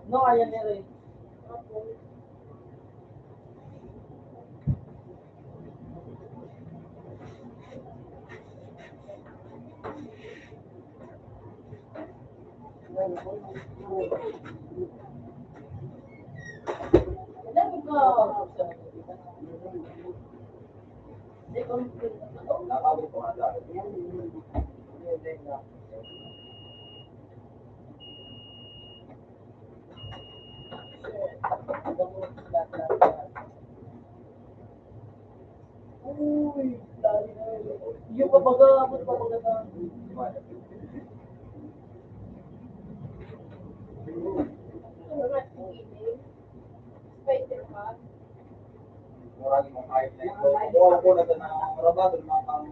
No, ayan na rin. Uy, yung pabaga, mas pabaga na. Murag mo kahit na ito. Buwan ko na ito na rabado, mga pang...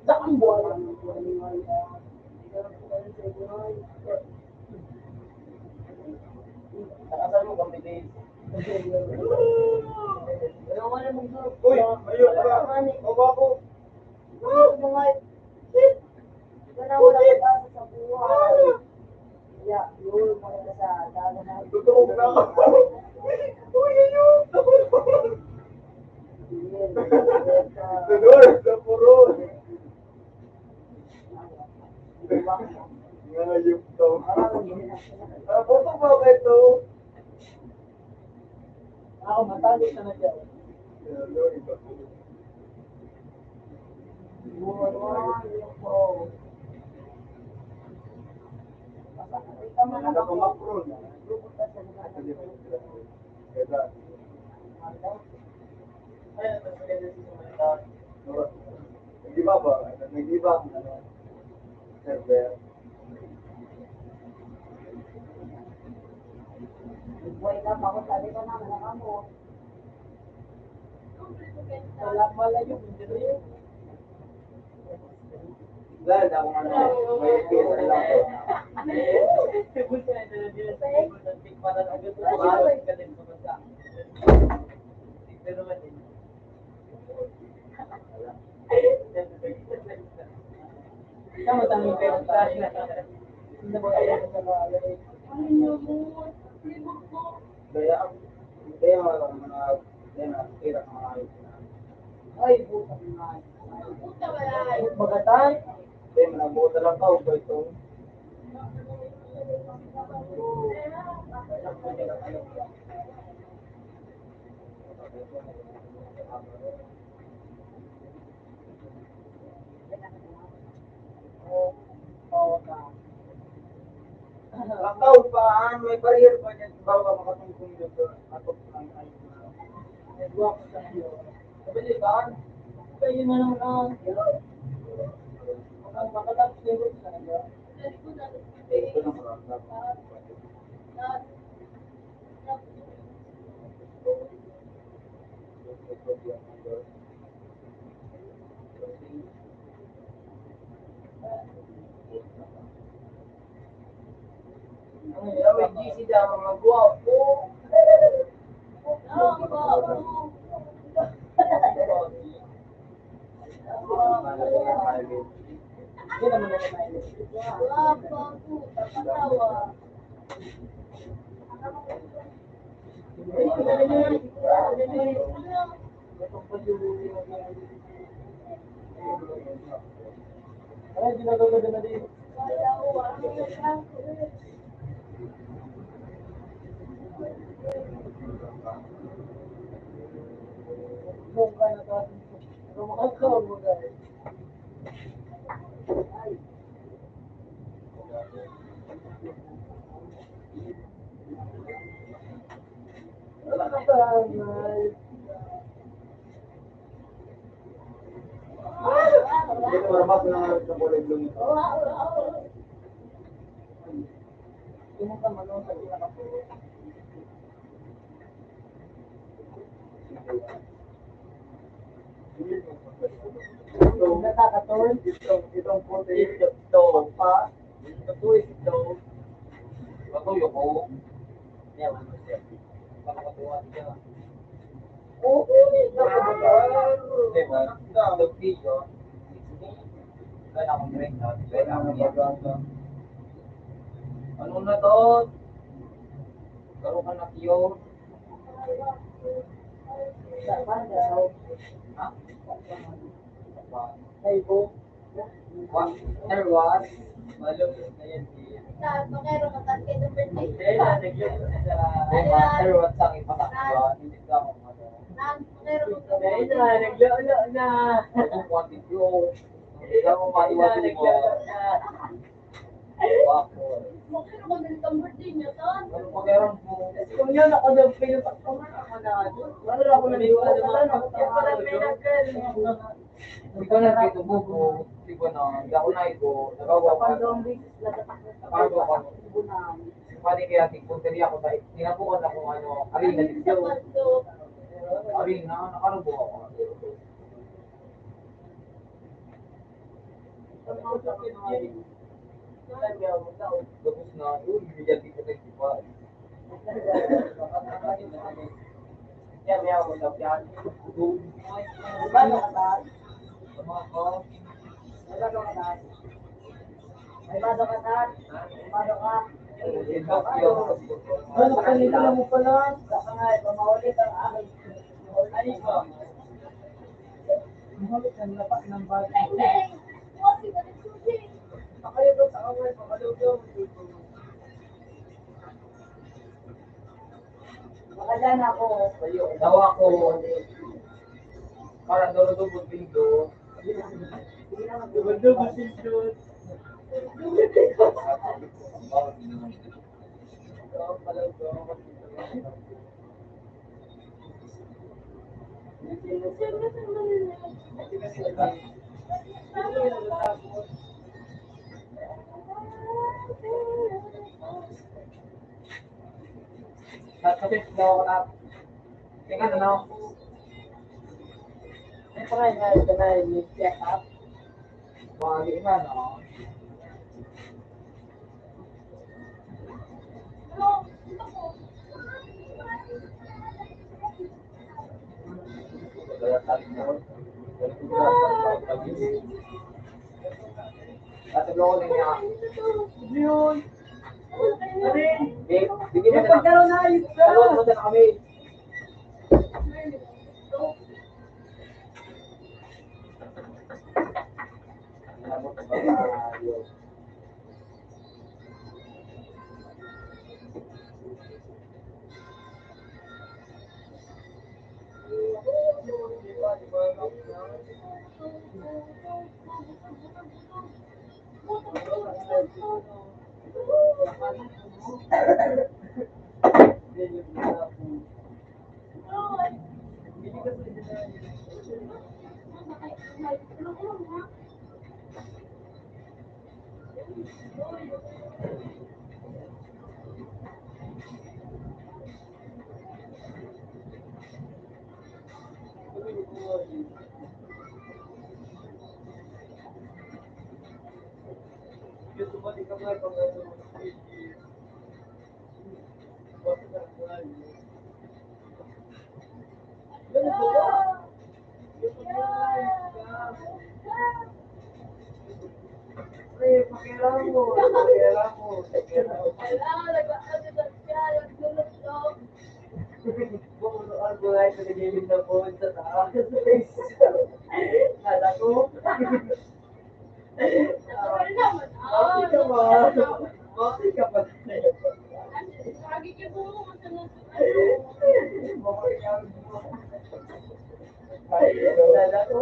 Saan buwan? Nakasal mo kami din. Uy, ayun ka. O bako. Tutulog na ako. Uy, ayun. Tudor, sa puro. Ngayop to. Boto ba ba ito? Ako, matalo ka na dyan. Ano ko makron? Nag-iba ba? Nag-iba ang server. Wala pala yung hindi. Dahil ako ano, may pisa lang ko. Kamu tanggap kayo sa akin. Hindi mo kaya sa mga Kaya, kaya mga tira ng mga ayos na. ay, buta nga. Magatan. Kaya manabuta lang ka, ba ito? Lakaw pa, may barrier pa niya. Bawa makatungkong dito. Atok ng ayos na. Nagwak sa iyo. Sabi ba? Kayo na lang ang makatapos nito sa iyo. Ito na marami. May GC dyan, mga guwapo. Ay, ginagawa na din. Mukha na to. Mukha ka mo dahil. Wala ka pa. Ito marabak na sa kulay blue nito. Yung ka manong sa pinakapulo. Itong puti, ito pa, ito ito. Patuyo ko. Yan, pakakatuwa siya. Oo, ito diba? Ito video. Kaya akong drink na. Kaya akong maganda. Ano na to? Karoon ka na kiyo. Ha? Ay po. Water was. Malum na yan siya. Makero ka tayo ng birthday. Kaya nag-look sa water was ang ipatakwa. Hindi ka mo Makero ka Kaya na, naglo-lo na. Kung wanted yun. Hindi ka mo maiwasin mo. Wako. Makero ka din ng birthday niya, Ton. Ano pa meron mo? Kung yun ako daw pinapagpaman ako na. Ano na ako naniwala naman ako. Kaya pala pinagkal. Hindi ko na dito buko. Hindi ko na. Hindi ako na ito. Nagawa ko. Nagawa ko. Pwede kaya tigpunta niya ako dahil tinabukan na kung ano. Alin na dito. Alin na. Nakarubo ako. Tapos na. Bibigyan dito na yung iba. Yan, may ako sa piyan. Paano ka ba? Sama ko. Paano ka ba? May bado ka ta? Bado ka? Ano ka nila mo pala? Saka nga, pamaulit ang aking. Ay ba? Mahalik ang lapak ng bago. Wasi ka din susi. Pakayo ba sa awal? Pakalugaw. Makadyan ako. Dawa ko. Para dolo-dolo pindo. Dugo sinjud. Tapos daw na. Tingnan ano. May try na ito na yung check up. Mga iba no. At ko niya. Yun. Arin. Bigyan May na. pagkaroon na ayos ka. Salon mo na kami. Pakialam mo. Pakialam mo. Wala, nag-aaral na siya. Nagdulot ko. Ang buhay sa nagiging na po sa taas. Kala ko. Ano naman? Bakit ka ba? Bakit ka ba? Lagi ka po masunod. Bakit ka ba? Kala ko.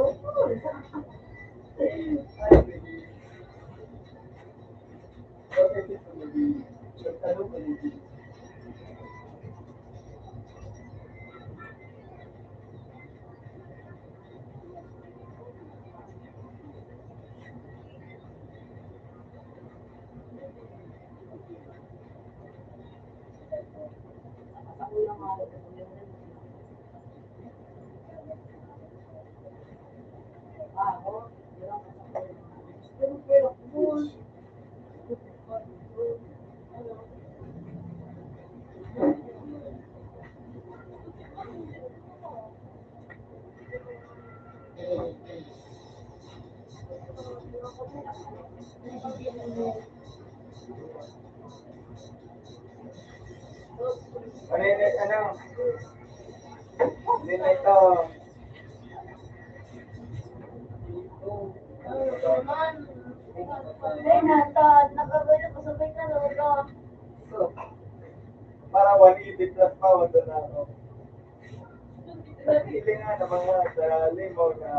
Ano? Hindi na ito. Ay, natad. Nakagano ko sabay ka lola. Para 180 plus pa, wala na ako. Napili nga na mga sa limaw na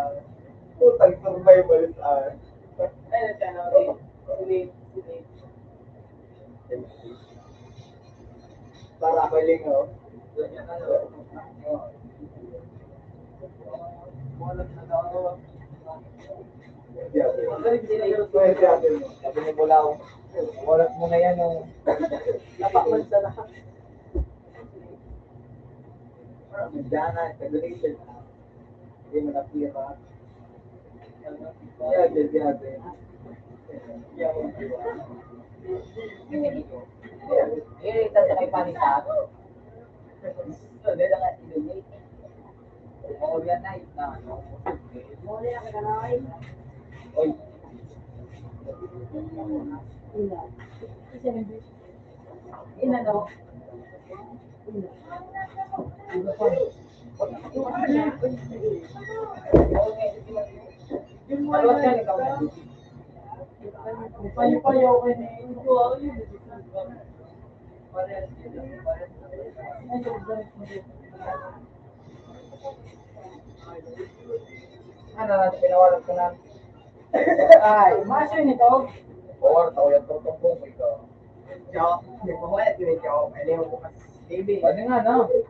putang survivalist ah. Ay, na para ako lingaw. Sabi ni Bulaw, oras mo na yan yung Napakman sa lahat. Parang mandana, calculation. Hindi mo napira. Yeah. eh, tanda kay Panitat. Hindi na nga inunit. Oo, yan na, ano. Muli ako na noy. Oy, Ina daw. maluwas yan, ikaw na. Payo-payo ko na yun. Ano natin, pinawalan ko na. Ay, maso yun ito. Or, tao yan, tutong ko ikaw. Ciao. Hindi ko kaya, hindi ko. Pwede mo kasi baby. Pwede nga, no? Hindi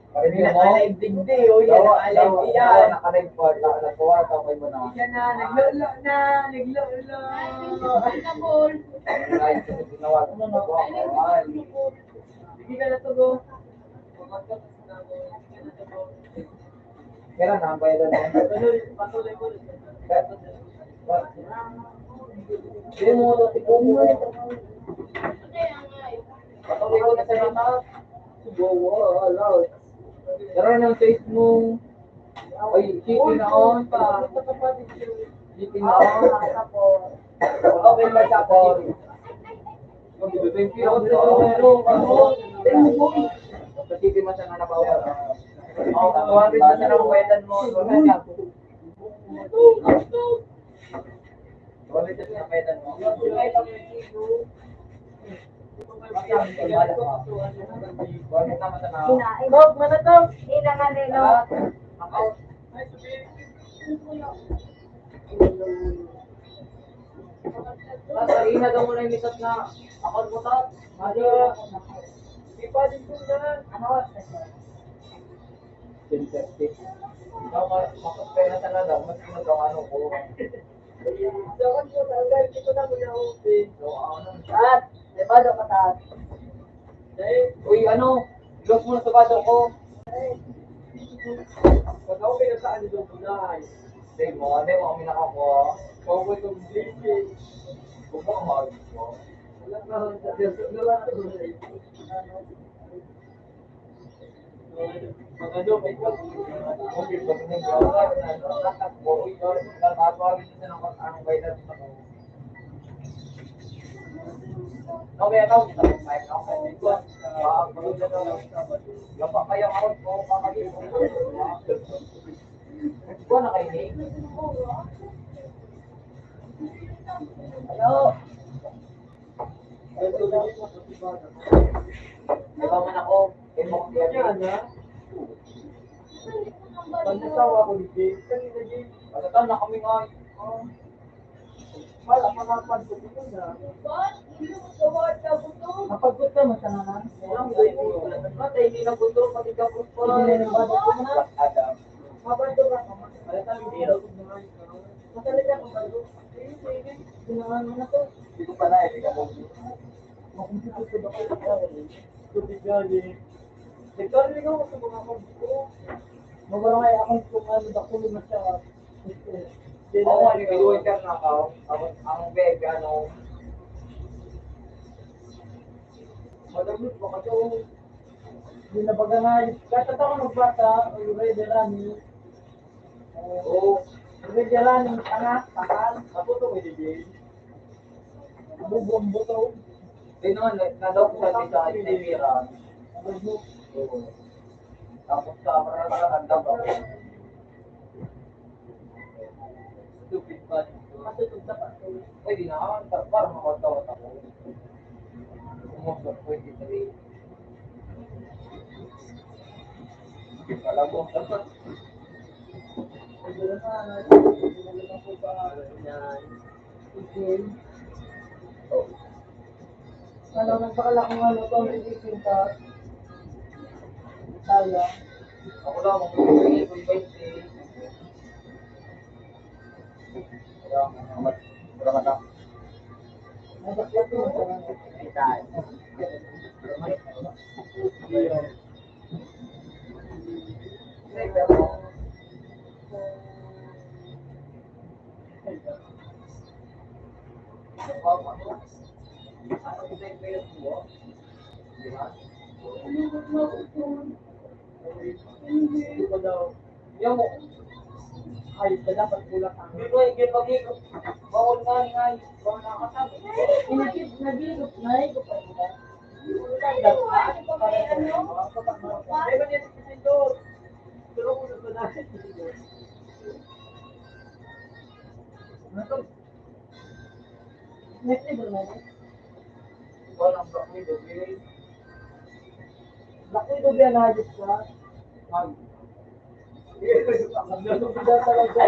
Parinig na mo. alive digdi, o yan ang alive yan. Nakalive ko, nagkuha, tapos mo na. Yan na, naglolo na, naglolo. Ay, kabol. Right, so, ginawa ko na nakuha ko. Ay, Hindi ka na to go. kailan na ang bayaran mo? Patuloy mo. Hindi mo ito, si Kumo. Kaya nga eh. Patuloy ko na sa mata. Wow, hello. Karoon ng face mo. Ay, chicken na on pa. Chicken na on. Okay ba siya po? Thank you. Chicken mo siya na nabawa. Oh, tawagin mo na ng wedan mo. Tawagin siya sa pedan mo. Bakit naman sa mga? Dog, mana dog? Ina nga nilo. Sarina daw mo na yung misot na akon mo ta. Maya. Di pa din ko na. Ano? Synthetic. Ikaw makapera talaga. Mas ginagawa ano ko. Dapat mo na, hindi ko na muna upi. So, ano? At, di ba daw kataas? Uy, ano? Gloss mo na sa baso ko. Pag ako pinasaan nito muna. Say mo, ano yung mga minakakuha? Kung ko itong basic. Huwag mo mahal mo. Wala na rin sa wala na rin. Mga dog, ito. Okay, pag nag-gawa na, natakbo, uy, tatawagin siya ng anong bayad mo. Okay, ako. Kahit ako sa likod. Pagod na daw. Gapa kaya ako po. Kakalimutan ko. Ikaw na kayo, Nick. Hello. Ikaw man ako. Emok yan. Pagkasawa ko ni Jay. Kanina Jay. Pagkatan na kami nga. Wala pa mapagod ko na. Mapagod ka mo sa naman. Hindi na buto. Pati ka po. Hindi na nabado ko na. Adam. Mapagod ka mo. Masalita ko ba ito? Sinangan mo na to. Hindi ko pa na. Hindi ka po. Makumpito ko ba kayo? Tubig gani. Nagkaroon ako sa mga pagko. Mabarangay akong kumano ba kung na siya. Oo, nag-iwan ka na ako. Ang beg, ano. Madamit mo kasi hindi na bagangay. Kahit ako nagbata, ready running. Oo. Ready running, anak, takal. Ako ito may DJ. Bubong buto. Hindi naman, nadaw ko sa sa Nivira. Bubong. Oo. Tapos sa nagdam ako. Stupid pa. Matutog na pa. Pwede na, parang makatawat ako. Umusap 23. Alam mo, dapat. Siguro na, hindi na po ba yan. Ikin. Ano, nagpakala kung ano ito, hindi pinta. Kaya. Ako lang, mag-uwi ko 20. Wala ka na. Nagpakla ko sa mga. Itaan. Hindi ko daw. Yung mo, Ay, dapat bulak ang. dito ay ginpag-ikot. Bawal nga nga, bawal nakakasabi. Nag-iigop na, igop pa sila. Dapat, para sa ano? Ay, ba niya si Pinto? Pero kung ano na, ano to? Next level na yun. Walang block ni Dobi. Laki do biya na hadis ka. Mag. Bida talaga.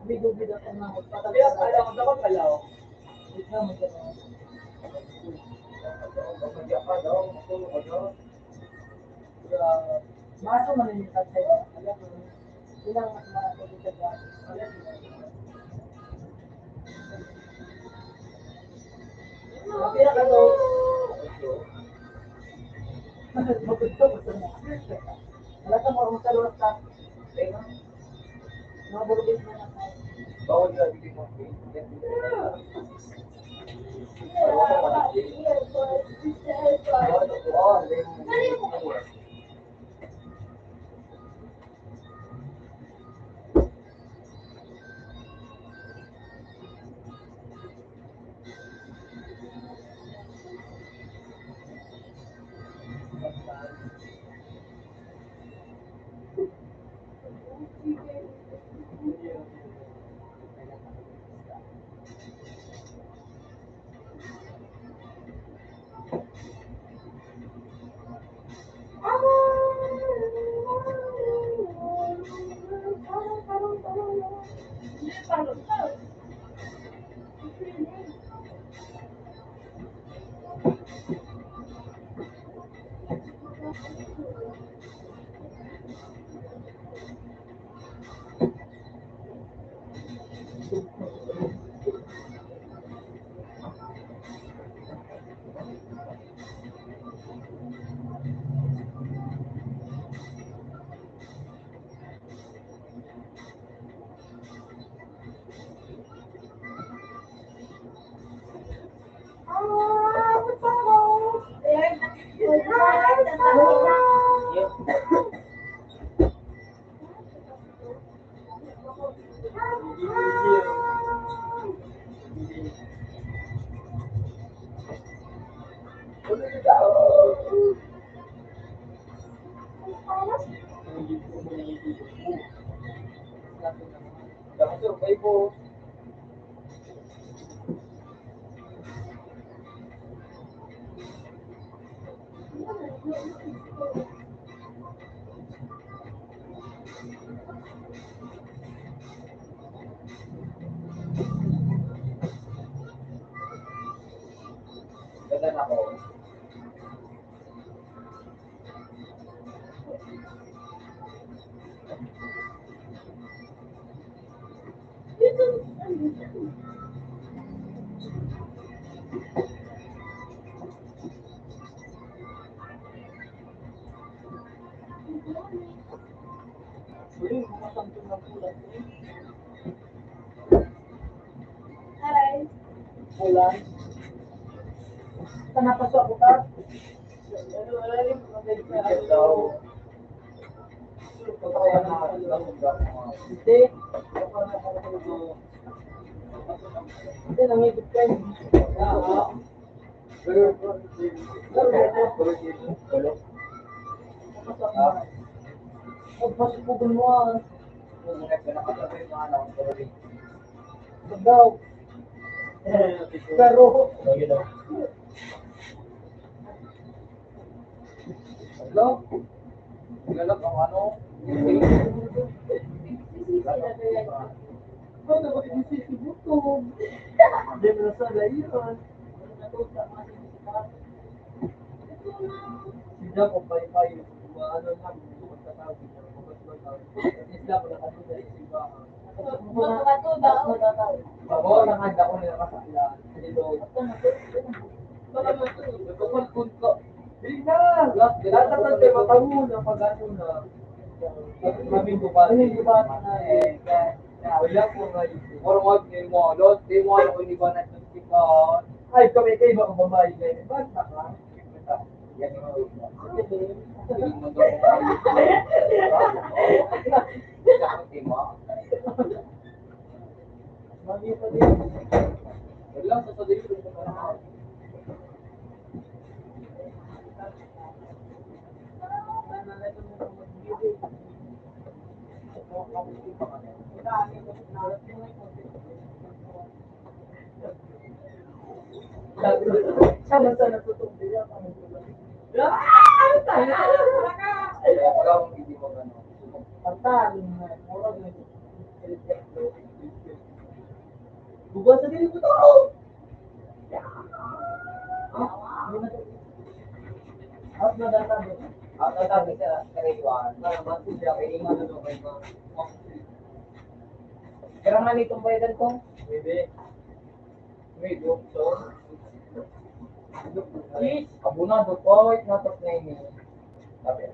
Bida ka na. Kaya pala ko dapat kalaw. Ito mo dyan. Pagkakya pa daw, matulog ka daw. Maso man yung tatay. Alam mo, ilang mas marami sa dyan. Mapira ka daw. Magusto ko na. Wala ka marunong sa luwas ka. Teka, Mga burubis na lang. bawal ka bigay mo. Tapos, Ganda na ako. yun, mga samtong ng ulan. Hi. Ulan. Saan napasok ko ta? Weekend daw. Punta kaya na Hindi. Hindi, namigit ka. Pagpasupugan mo ah. Daw. Pero, Hello? Lalap ang ano? ano ba yung sisibutog? Hindi mo nasala yun. Sila ko pay-pay. Ano lang, magtatawag niya. Isla ko na kasi sa isibahan. Ako, nakanda ko nila kasala. Dito. Baka matulog. Kapag ko. Bila! Tatagal kayo matawo na pag-ano na. Maming gubat na eh. Wala po nga yun. Forward niyo mo. Lot, di mo alam kung di ba nagsisikon. Ay, kami kayo ba ang babae ngayon? Ba't na ka? Yan yung mga ulo. Sige. Hindi mo daw tayo. Hindi mo. Mami pa din. Wala, sasabihin ko sa mga. Sama sa natutong niya. Kaya ikaw, hindi mo gano'n. Pagtaling na. Mura na. Bubuan sa dili ko to! Out na data doon. Ang tatabi sa karayuan. Para masinda kayo yung ano doon kayo. Pero nga nitong bayadan ko. Bebe. Medyo. So, abunado ko. Wait, natas na yun. Sabi.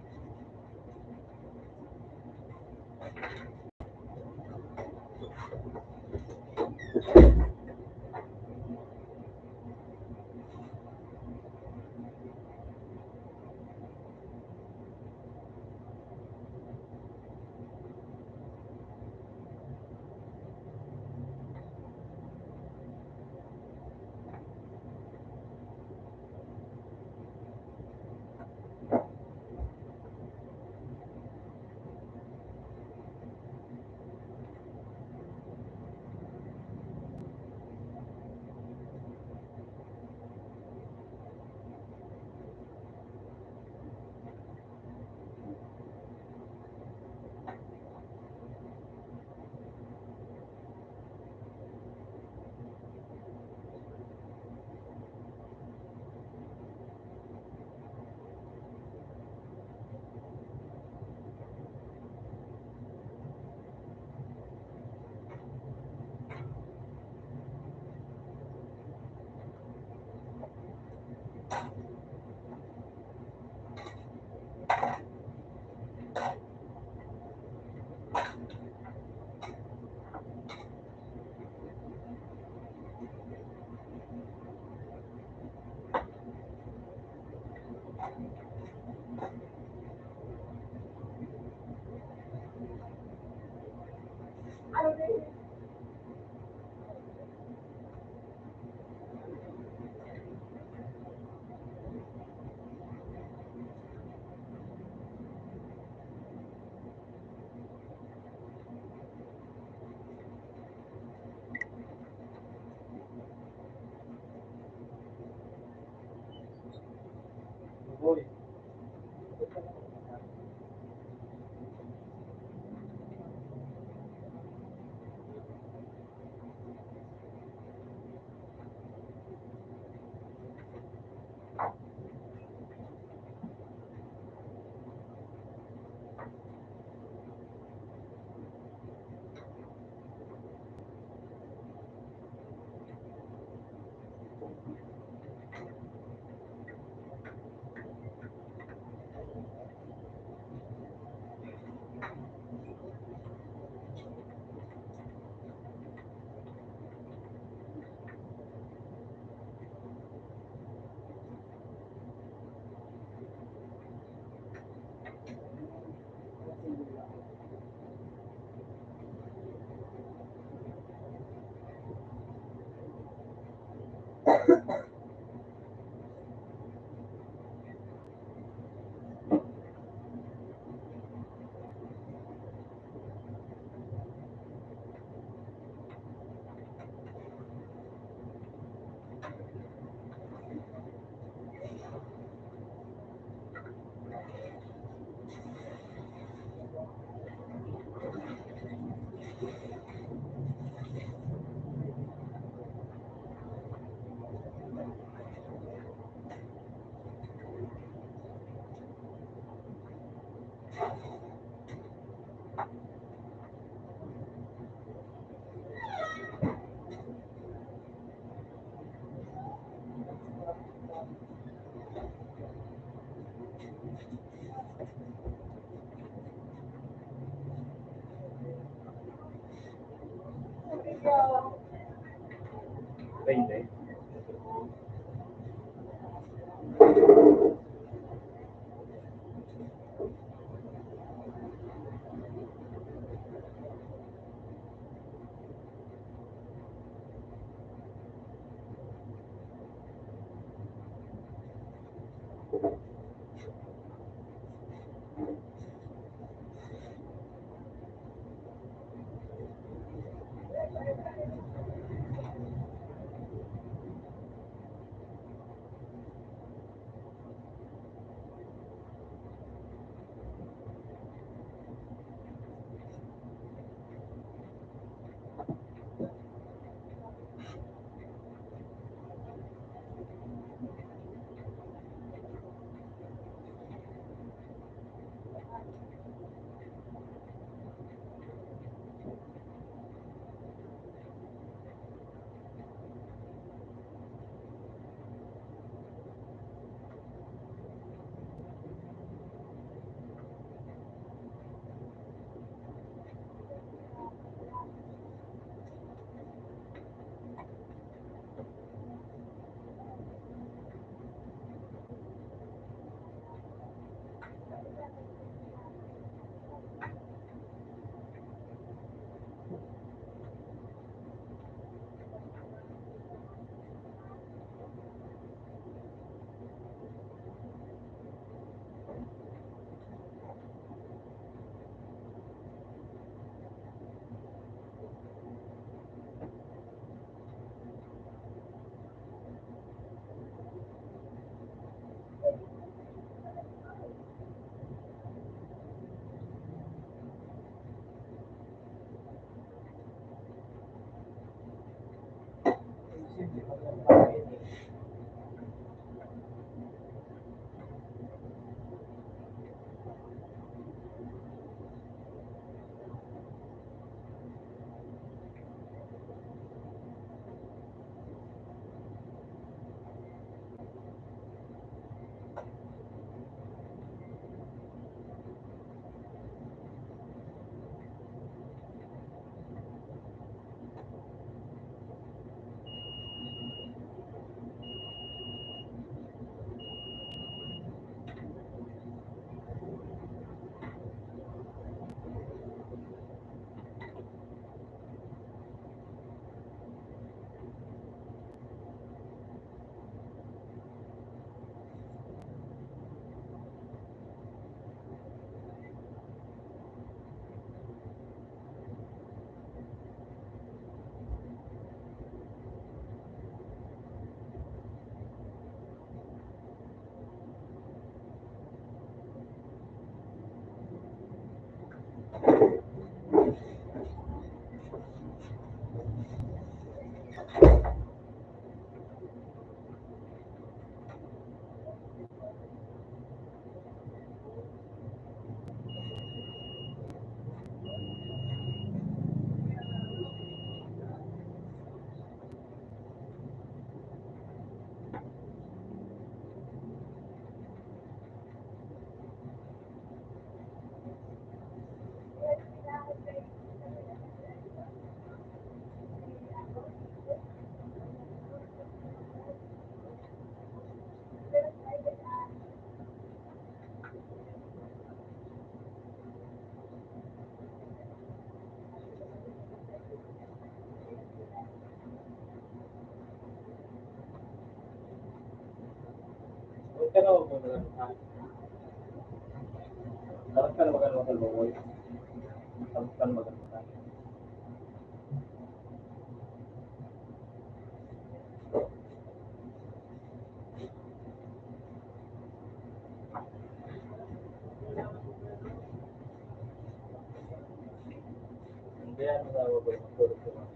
Hindi. ka na huwag mo na lang ha. Dapat ka na magano sa looy. Dapat ka na magano sa. Hindi ano na huwag mo magtulog sa mga.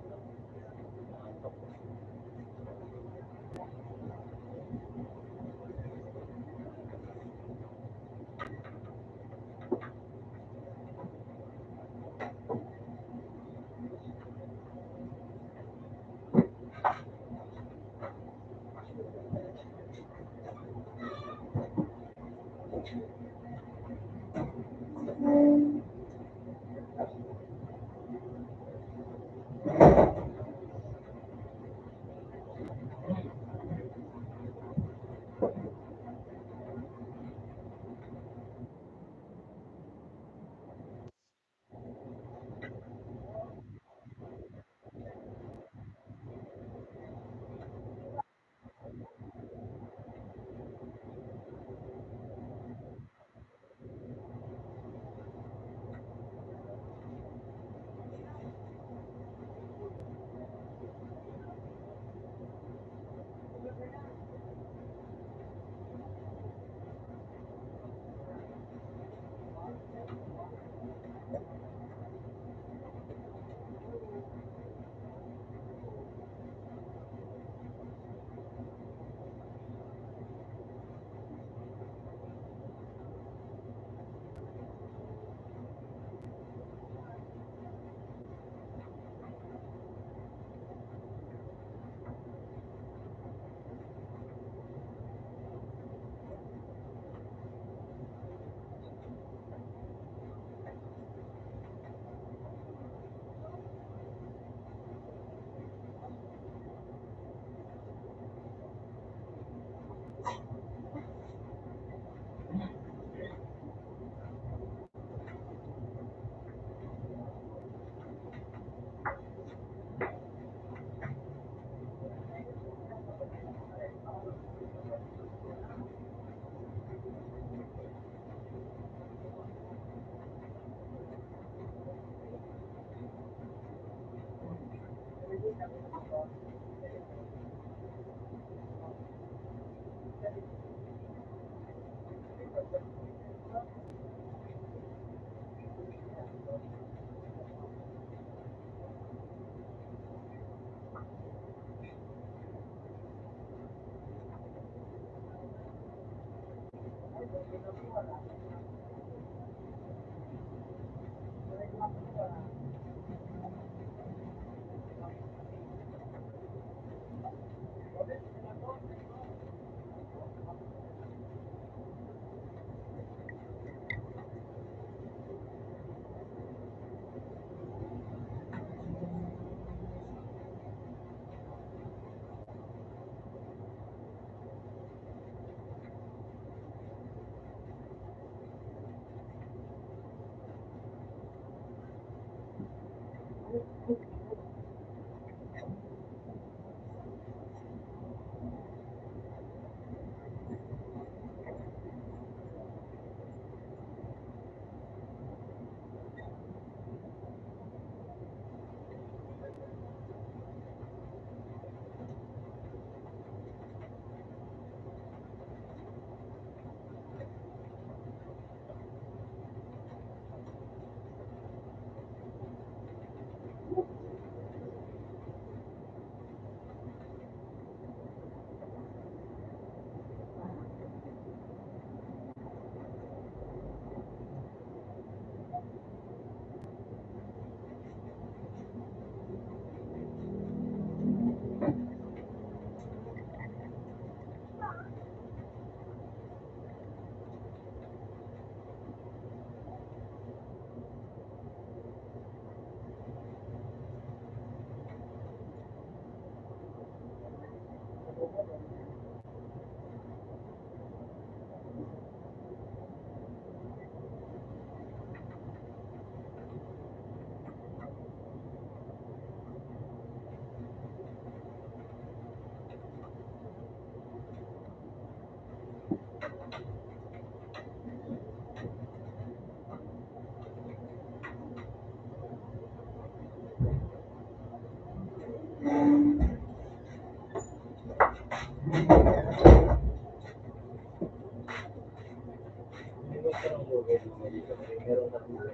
Meron na po na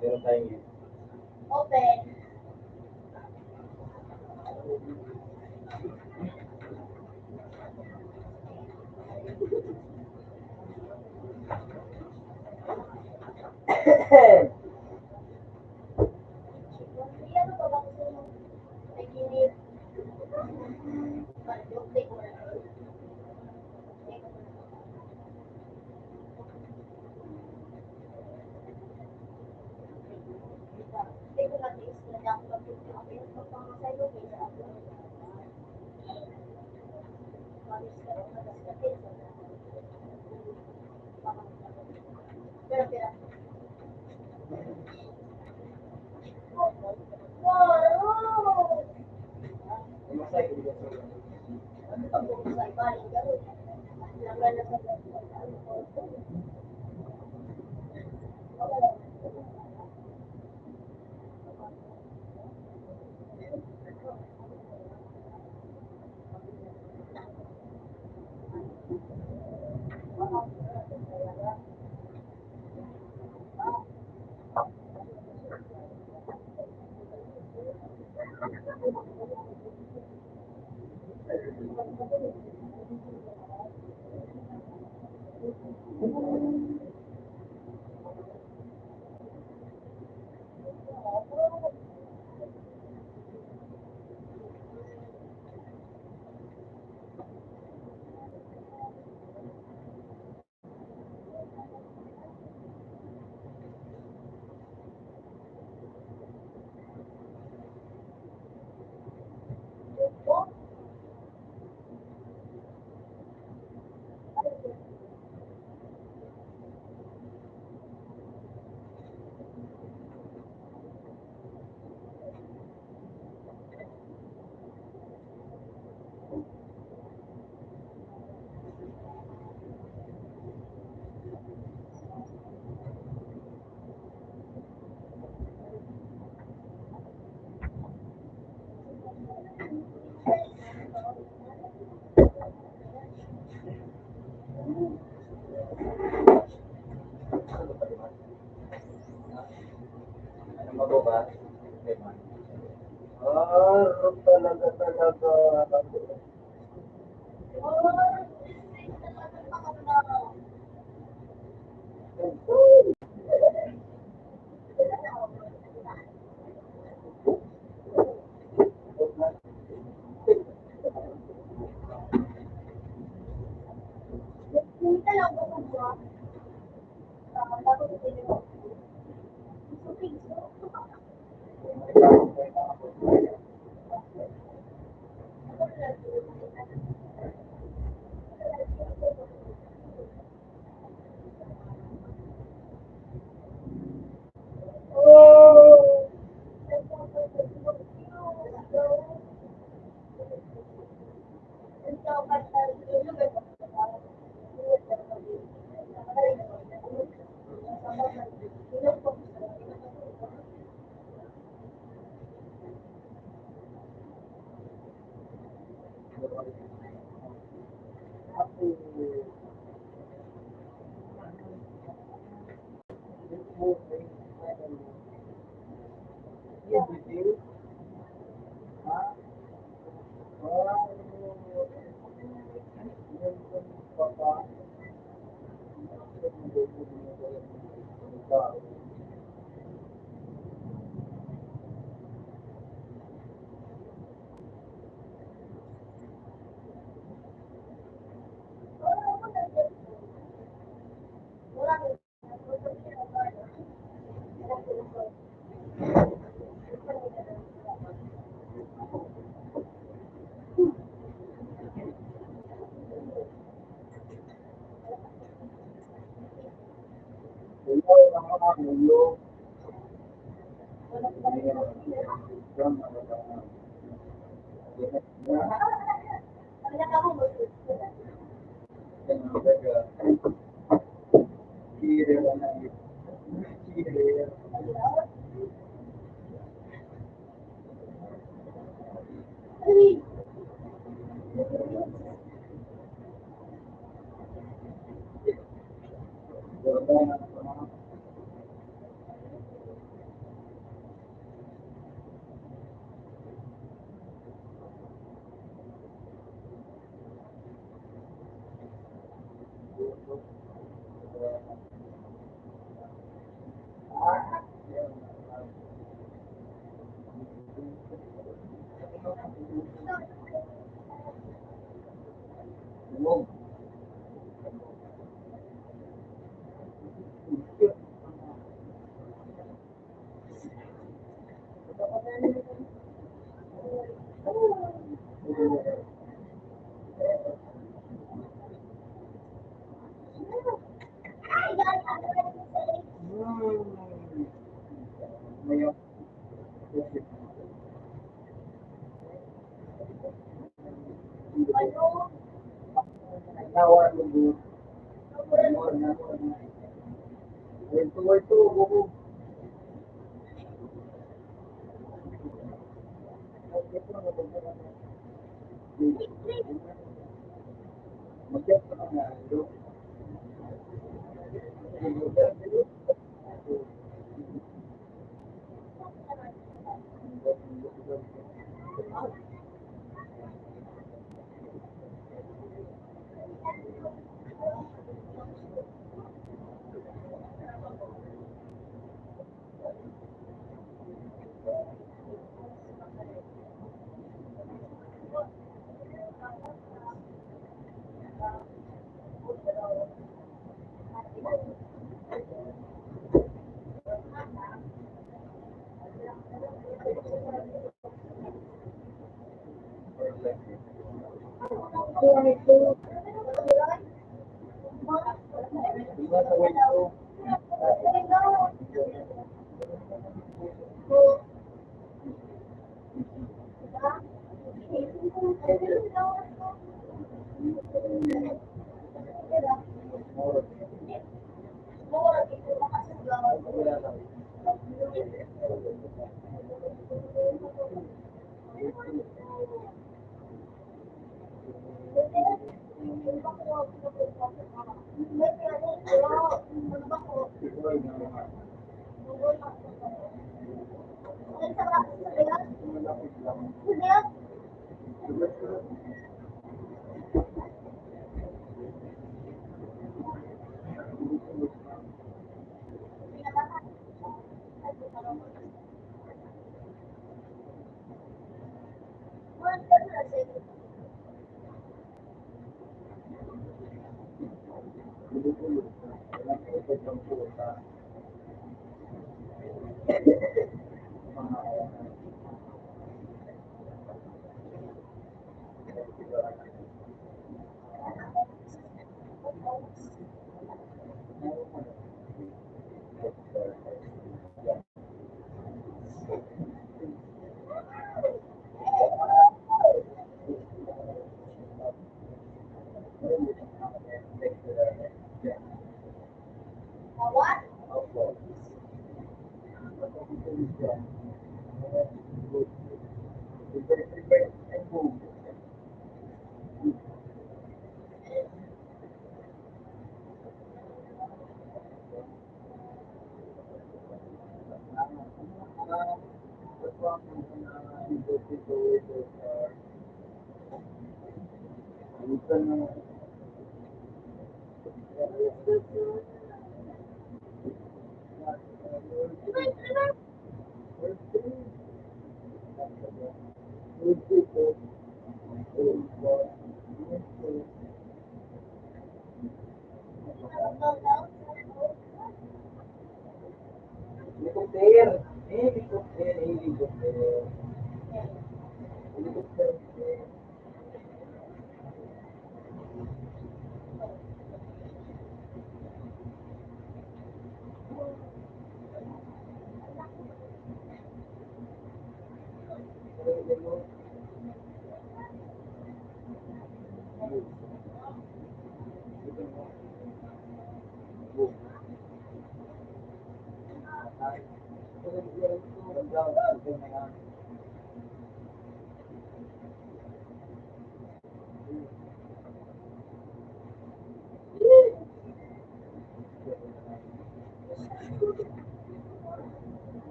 meron tayong Open. Hindi ano ba bang gusto mo? May kinip. Yung take mo na. Take ko na this. Nagdang ko yung okay. Pagpamasay ko kaysa ako. Malis ka rin. Malis ka rin. Pero pira. Wow! masay ko dito. Ano pag bumusay ba? Gano'n. Langgan na sa Ano mababa? Talaga. Kita lang ko kung buwan. Tapos hindi mo.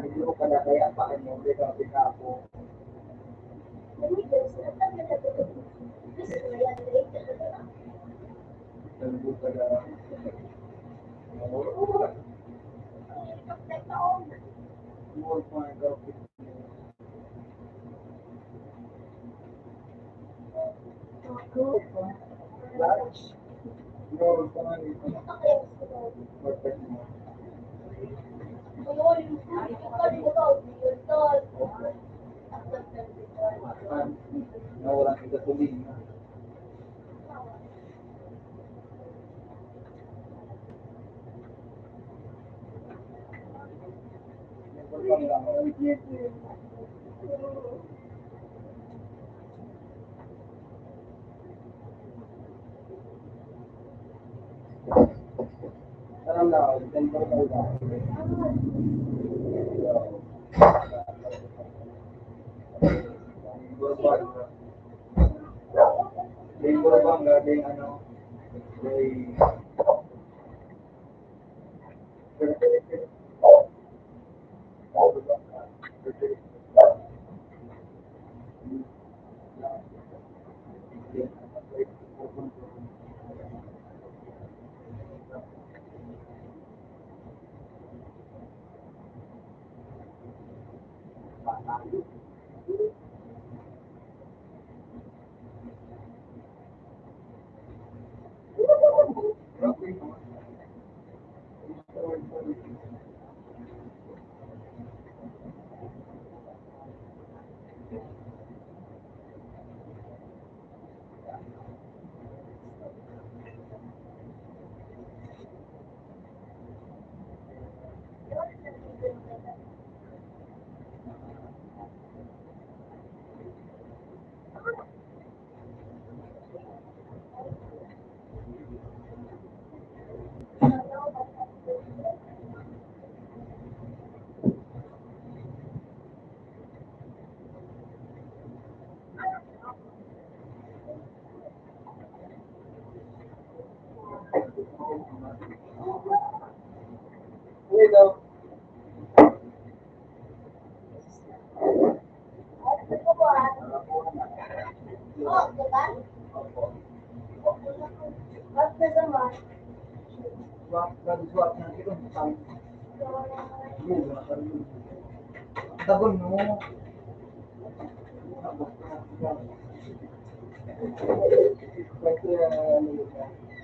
hindi ko pala kaya pa ano, hindi ka ako. Sabi pala, more fun, go. More fun, more fun. Nawalan kita tuloy. Alam na ako, temper ko lang. Libro bang galing ano? Hello. Tagon mo.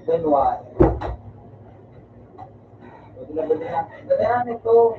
Then what? Ganyan ito.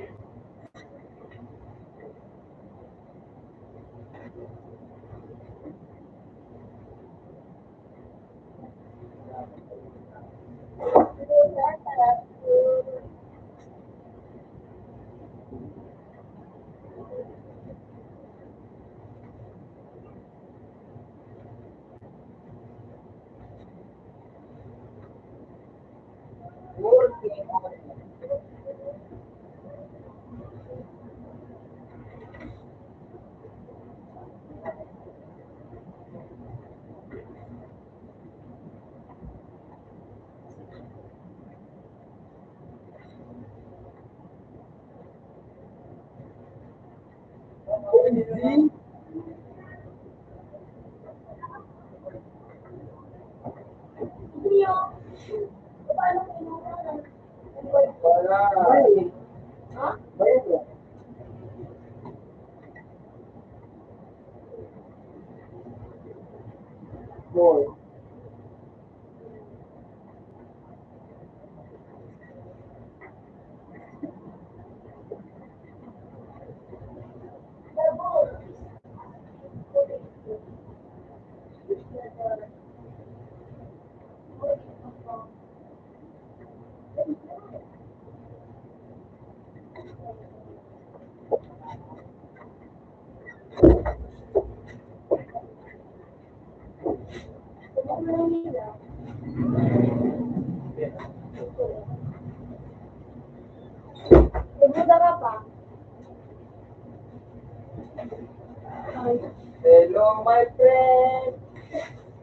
Boy. Hello, my friend.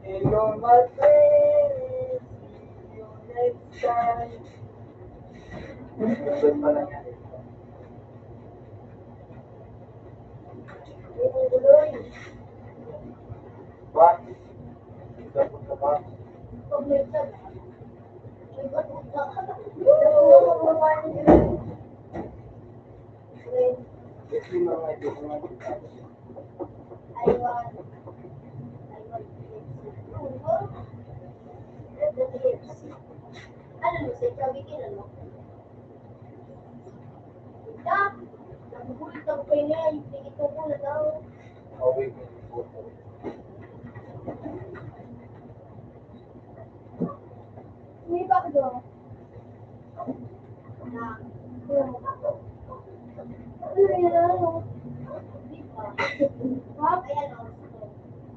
Hello, my friend. See you next time. Doon pa lang yan. Yung tuloy. Ba? Dapat ka ba? Pag may tag. May batok ka. Yung mga Ito yung mga ito. I want lips. Ano mo, sa chabikin, ano? Ika, nagugulit ako kayo niya, yung tingin ko po na daw. Okay. Hindi ba ako doon? Na, ano yun, ano? Di ba? Wag, ayan, oh.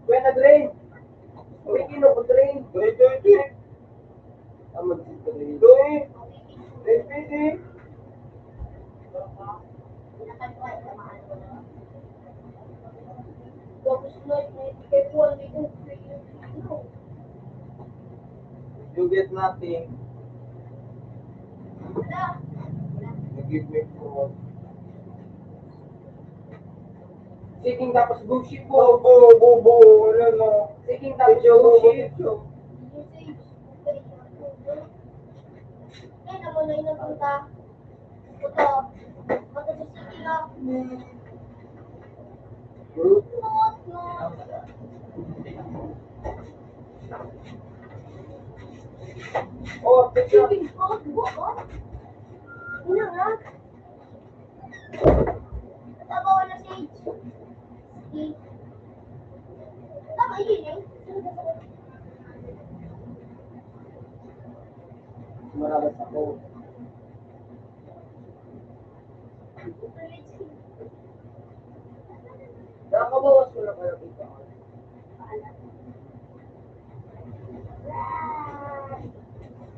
Kuya na drain. Uy, kino ko drain. Drain. Tama si drain. Drain. Drain, pwede. Pinakatuwa, samahan ko na. Tapos na, kay Paul, may kung You get nothing. wala. You give me food. Seeking tapos bullshit po. Bobo. Wala na. Seeking tapos bullshit. Eh, naman na yung punta. Puto. Punta sa city lang. Group. Not. Oh, picture. Shipping spot, bukas. Ano nga? Tama wala stage. Sige. Tama, yun eh. Maralas ako. Nakakabawas ko na pala dito.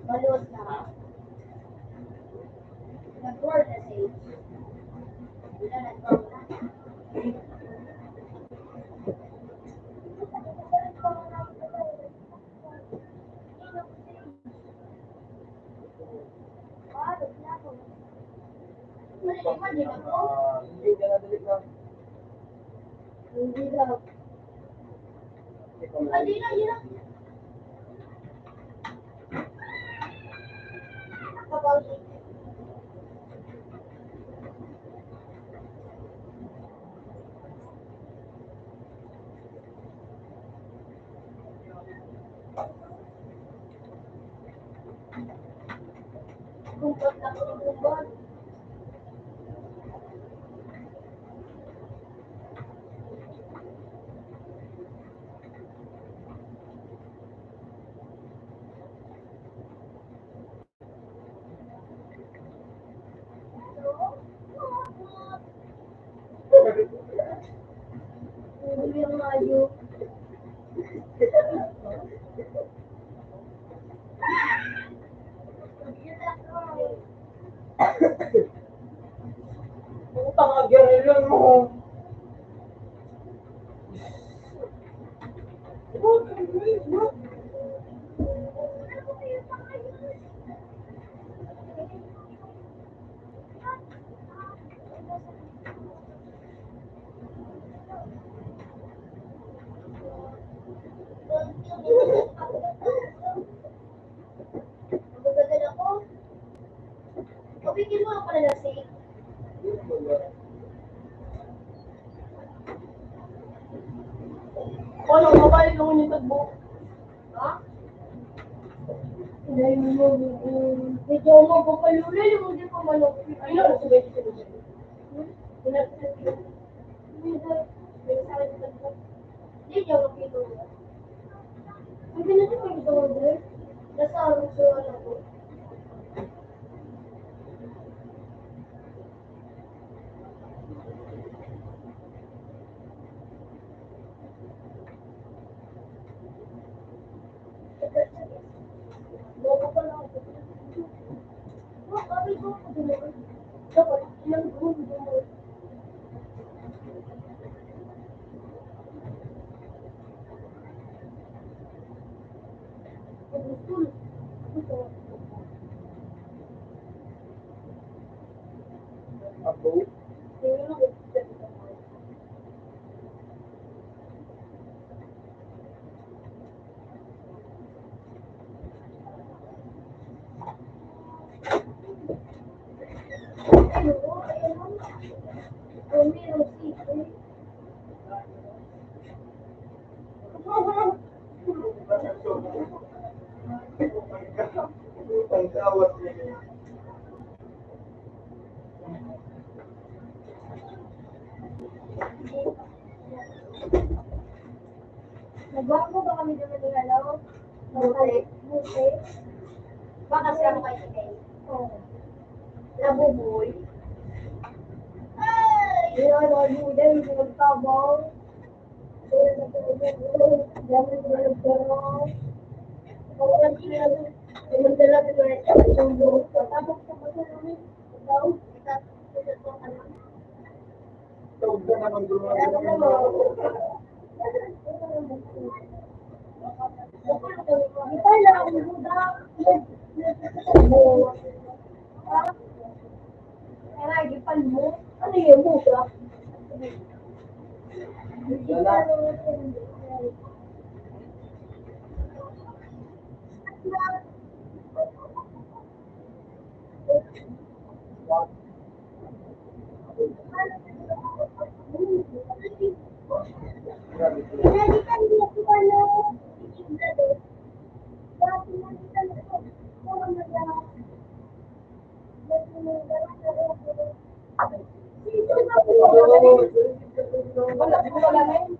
Balot na. Nag-word na stage. Wala nag-word na. Hindi ka nadali na. Hindi daw. Ay, di na, di na. Nakabawsi. Kumpat na ko ng kumpat. Hindi yung mayo. Putang agyarilon mo. Magagagal ako. Pabigyan mo ako na lang si Ano, mabalik ako nito po. ha? Dahil mo, medyo mo ko kalulay, hindi ko malok. Ay, ano, sabay ko sila. Hindi niya makilulay. Ang pinatid ko yung order. Nasa araw ko ano ko. Loko pa lang ako. Kami ko ako dun. Dapat, ilang buwan dun. Ako? Dawat niya. Nagbago ba kami naman ni Halaw? Buti. Buti. Baka siya mo kayo kay. Oo. Nabuboy. Ay! Yan, ano, dahil nagtabaw. Kawalan siya. Pinagdala ko na yung buhok. Tapos sa mga namin. Daw. Tawag na naman doon. Ipay lang ang buda. Kaya gipan mo. Ano yung buda? Wala, di mo wala na yun.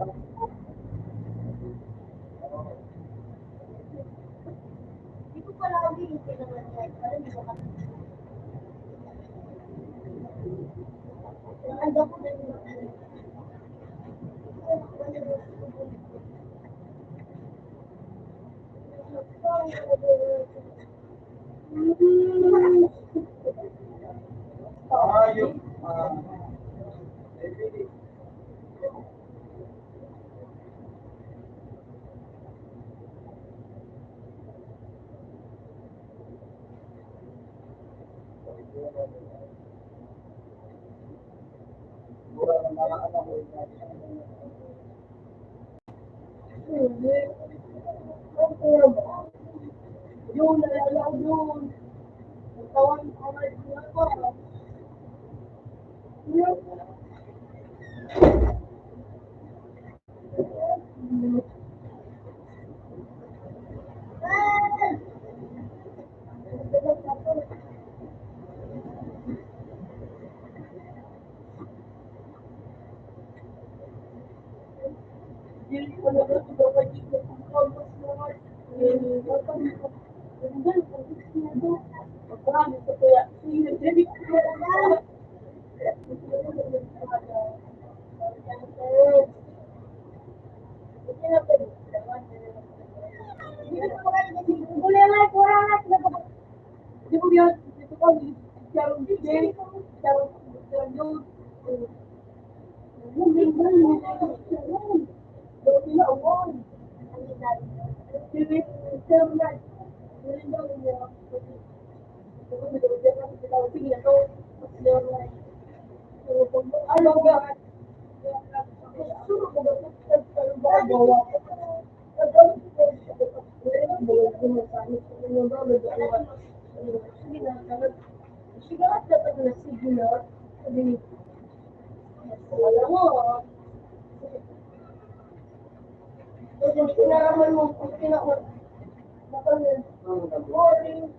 Hindi ko pala kami yung kailangan niya. Parang hindi ko kami. Ang dako na yung Yung, yun, nalala ko yun. Tawan ko na yun ako. Hindi ko na rin dapat dito kung kamas naman. Marami ko kaya. Hindi ko na. Di ba yan? Dito ka, charong bigay, charong yun. Dito na, awon. Sige, charong na. Sige na to. Ano ba? Kinaraman mo, kinaraman. Morning.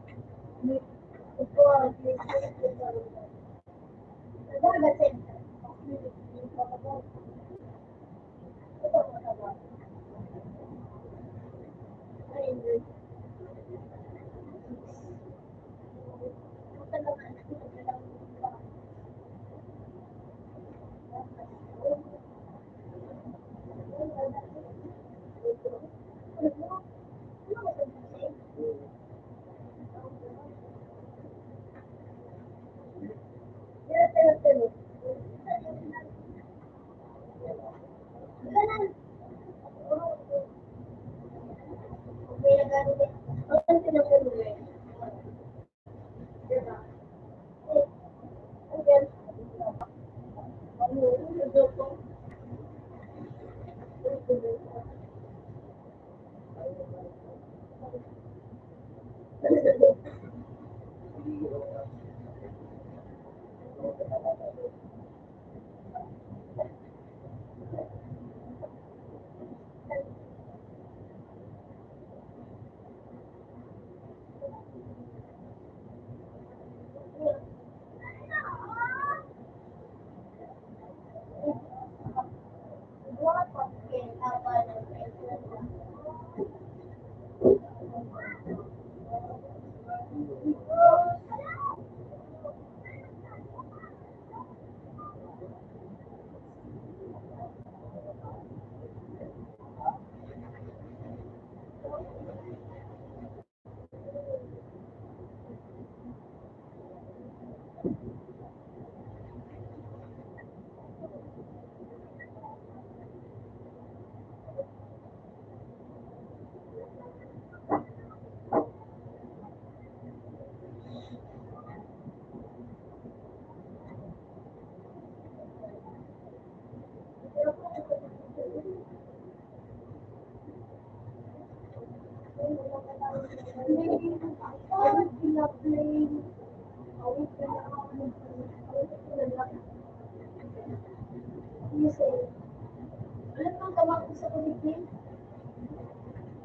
Alam mo, tawag ko sa kulitin.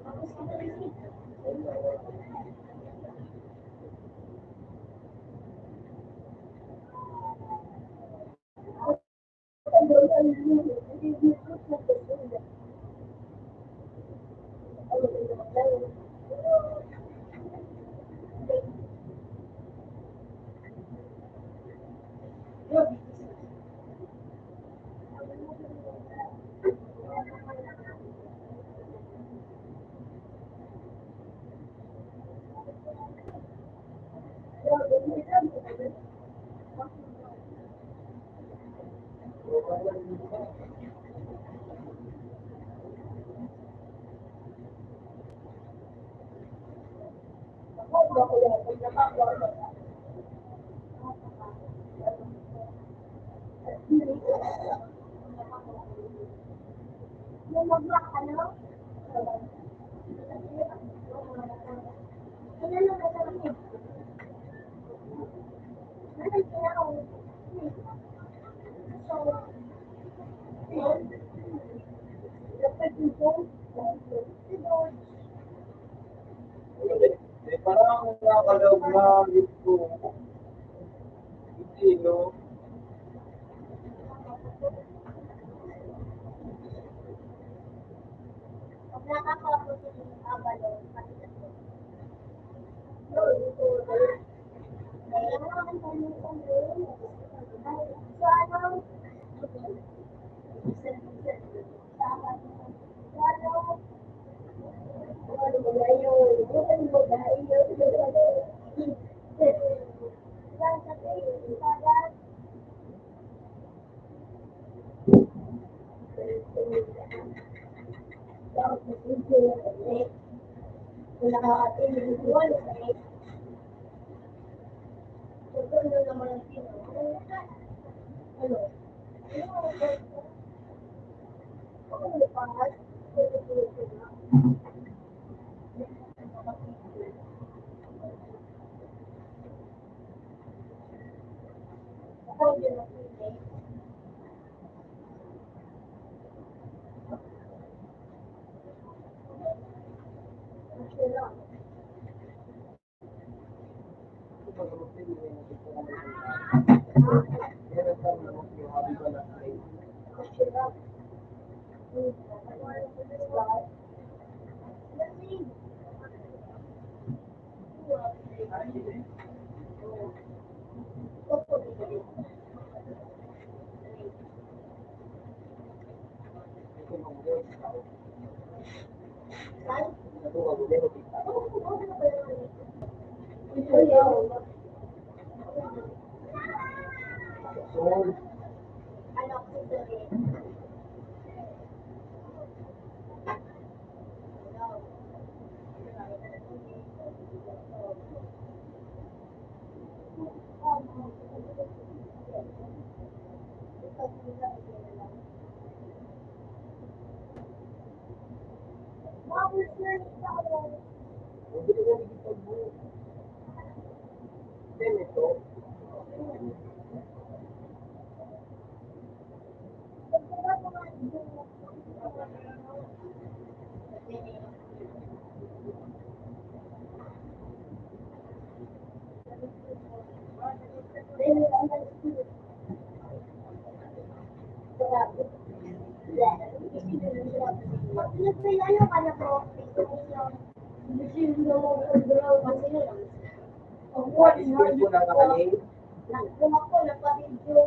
Tapos kita rin. Yung mag-block, ano? Ano lang ito? Ano yung so, dapat dito, Parang nakakalawag na ito. Hindi, no? pag nakakapos yung abalo, matigas ko. So, ano? Experience ko na kakaling. Ako, nagpa-video,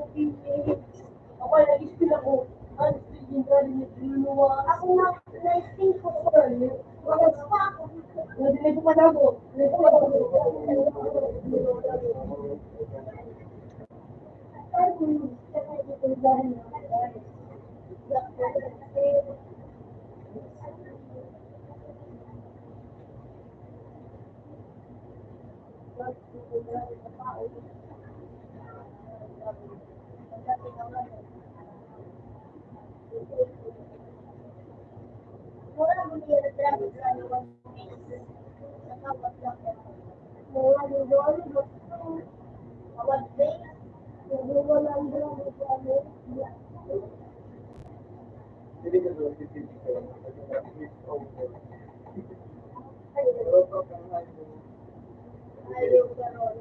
ako, nag-spill ako. Ako na, na-spill ko ko. Wag-spa ako. Nandito pa ako. Wala mo niya na traffic sa luwan. Wala mo doon. Awad day. Wala mo doon. Hindi ka doon, hindi ka doon. Ayaw ka ron.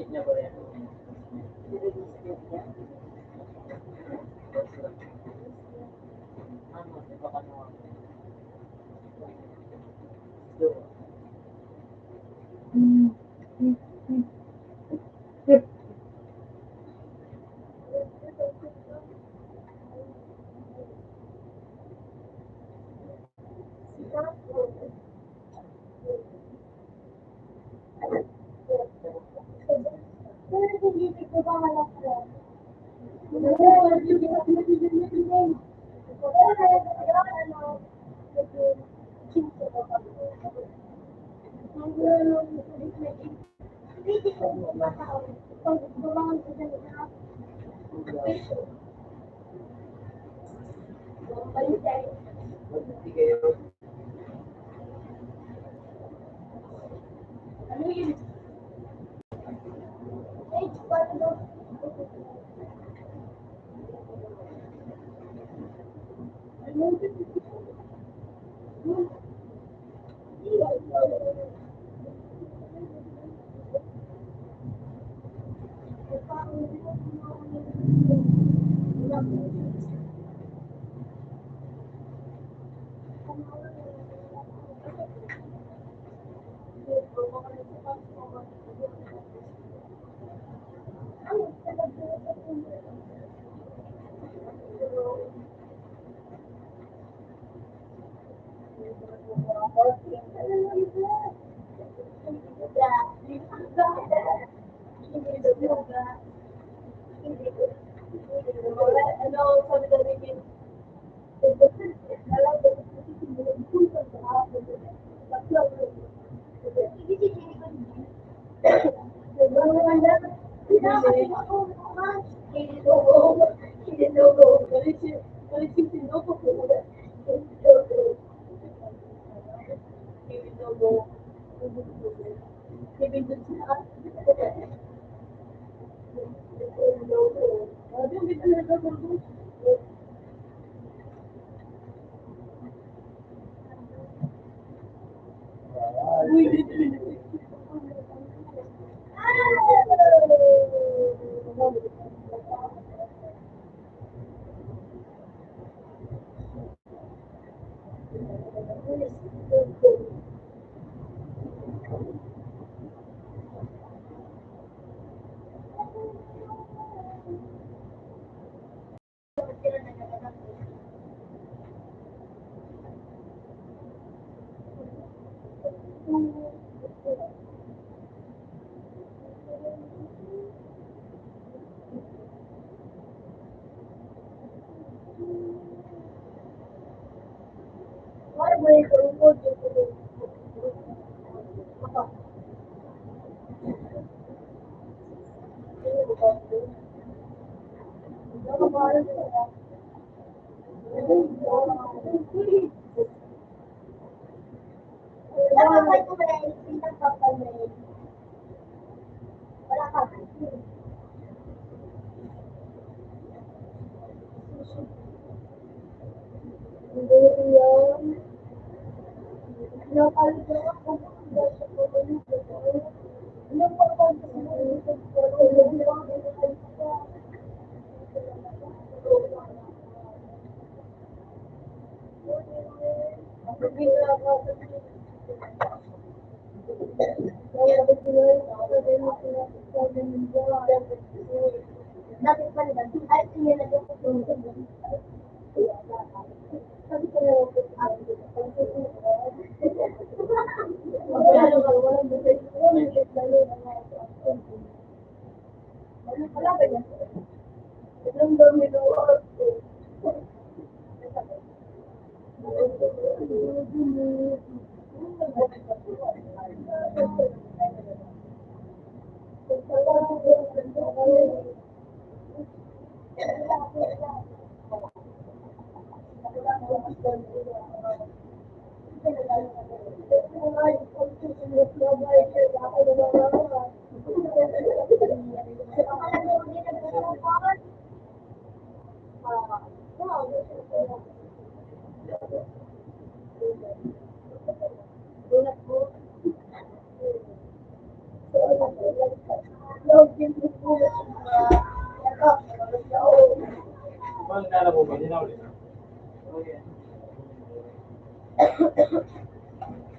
niya ba yan? Ano, di ba ka naman? Pero hindi ko ba malak ko? Hindi kayo.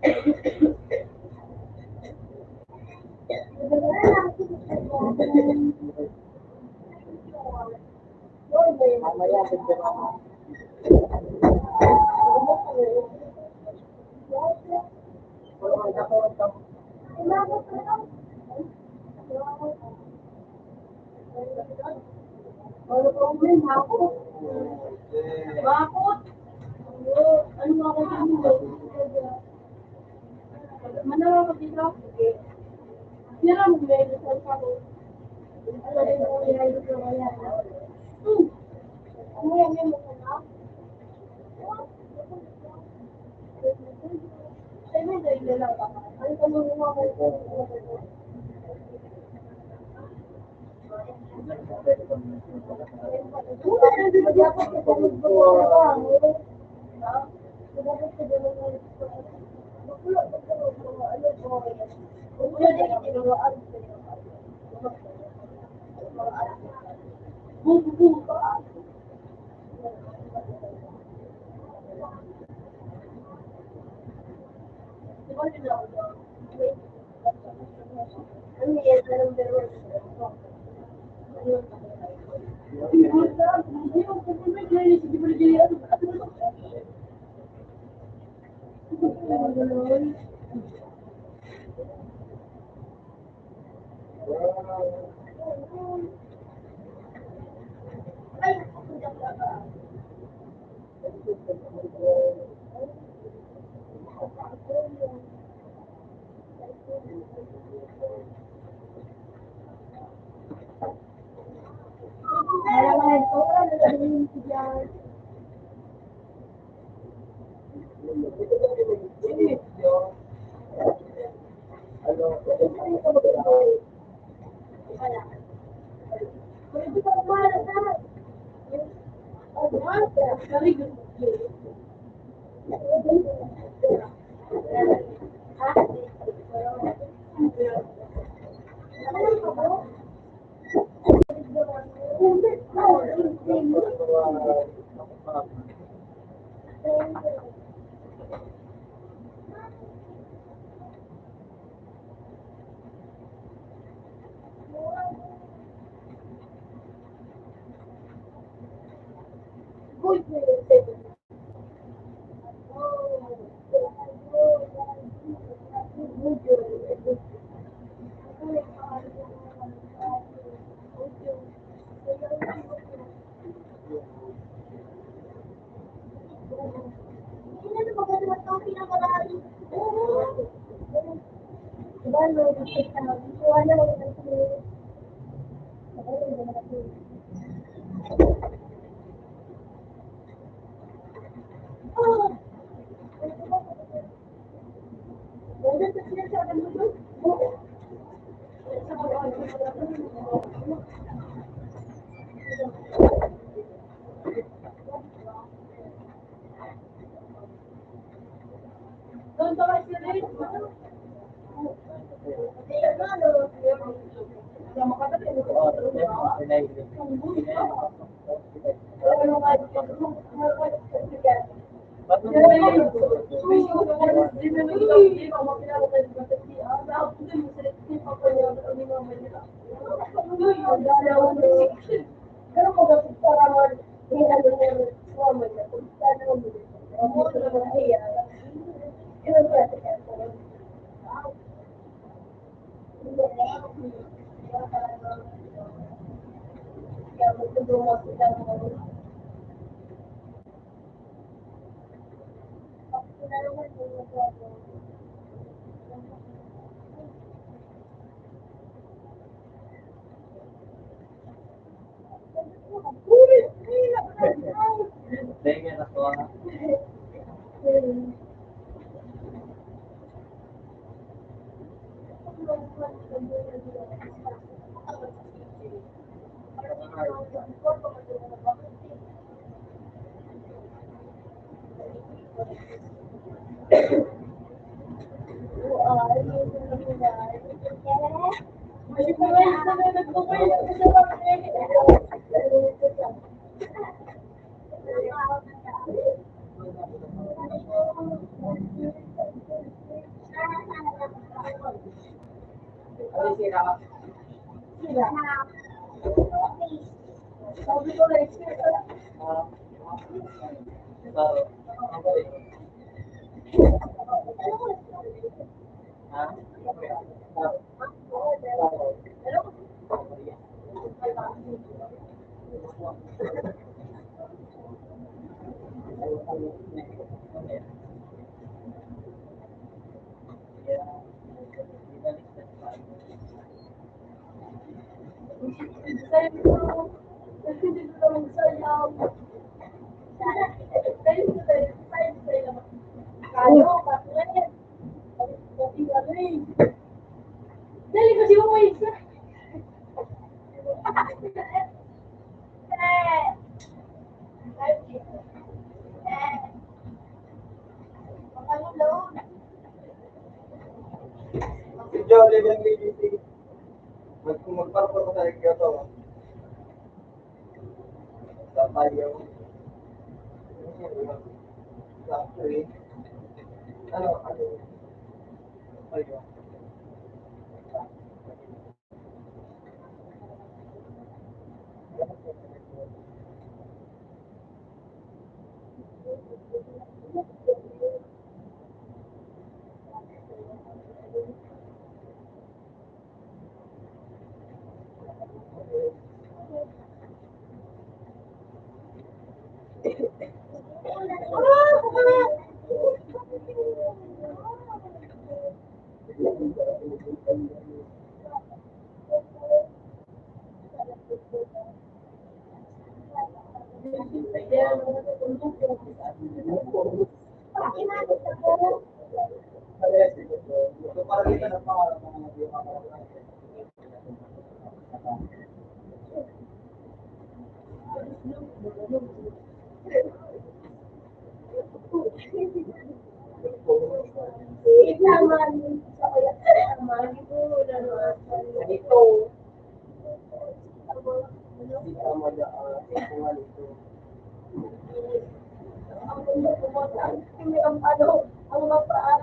Mamaya, bigyan ako. Bakit? Ano ako dito? Manawa ko dito? Sira mo ba yung sa ko? Ano rin mo nilay ko kaya? Ano yan yung mukha na? Ay, may dahil lang ba? Ano ka nung mga ko? Dahil ako nga. Hindi sila. Sila. Sabi ko lang, Ah, ano ba rin? Ha? sabi ko, kasi dito lang magsayaw. Kalo, bakit? Dali kasi mo isa. Si Joe, legal lady. Kung magparapor ko sa ligyo to, sa payo. Sa actually, ano, payo. So, para dito ng pangalan ng mga di makakalaman. Ganito. Hindi ka mag-akungan ito. Ang mapaan.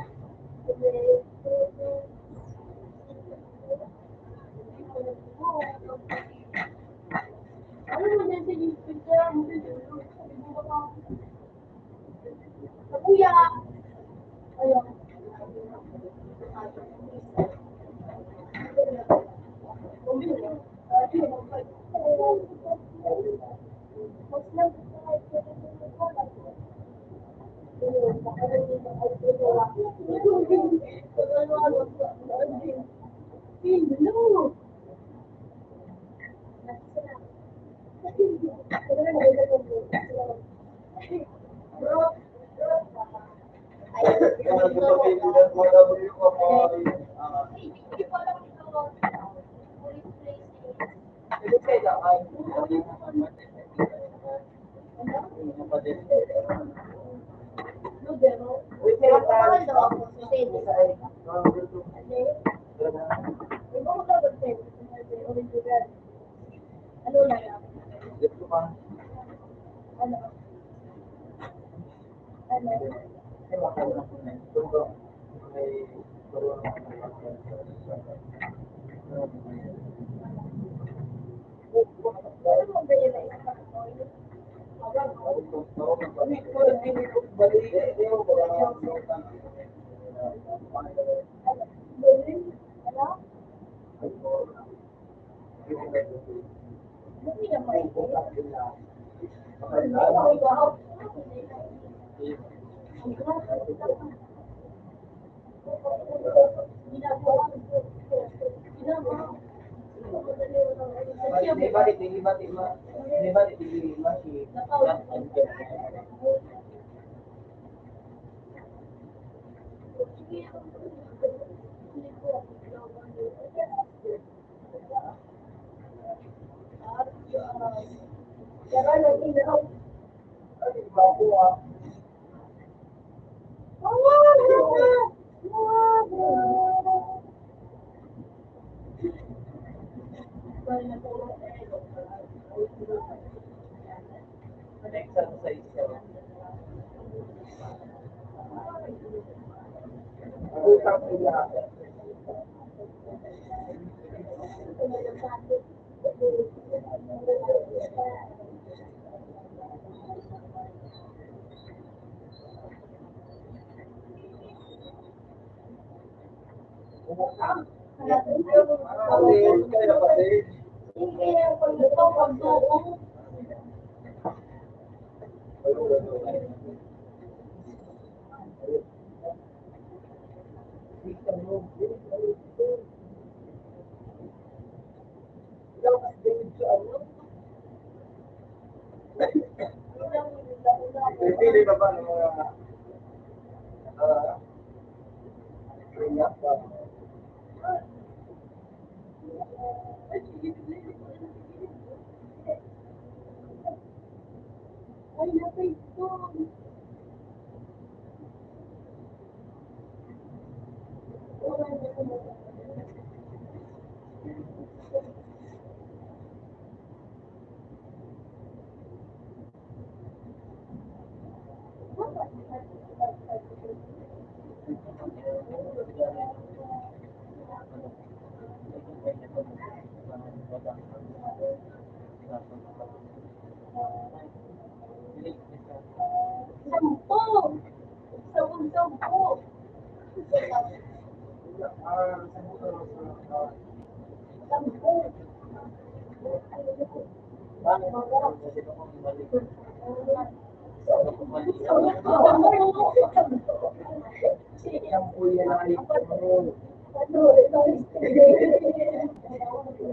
Ano mo din sa Instagram? Sa kuya. Ayun. Hello. Kaya nagsasabi sila sa mga W ko, Ito kayo lang ay. Wait, sila Ano na lang? Dito ka. Ano? Ano? Ay, makakalaman ko na. Ito may turuan ako. Ano mo ba yun na isa? Exercise ka. Utang nila. Pili ka ba ng mga ringat ba?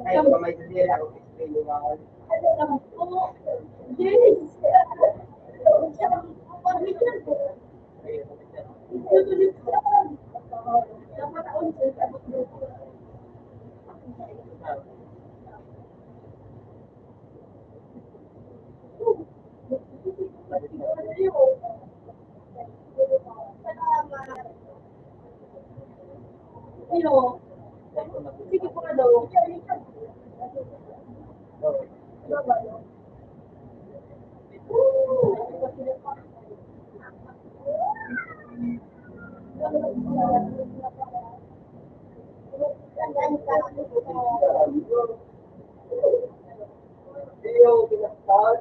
Ay, kamay sa nila ako explain yung mga Sige po na daw. Iyo, pinasal.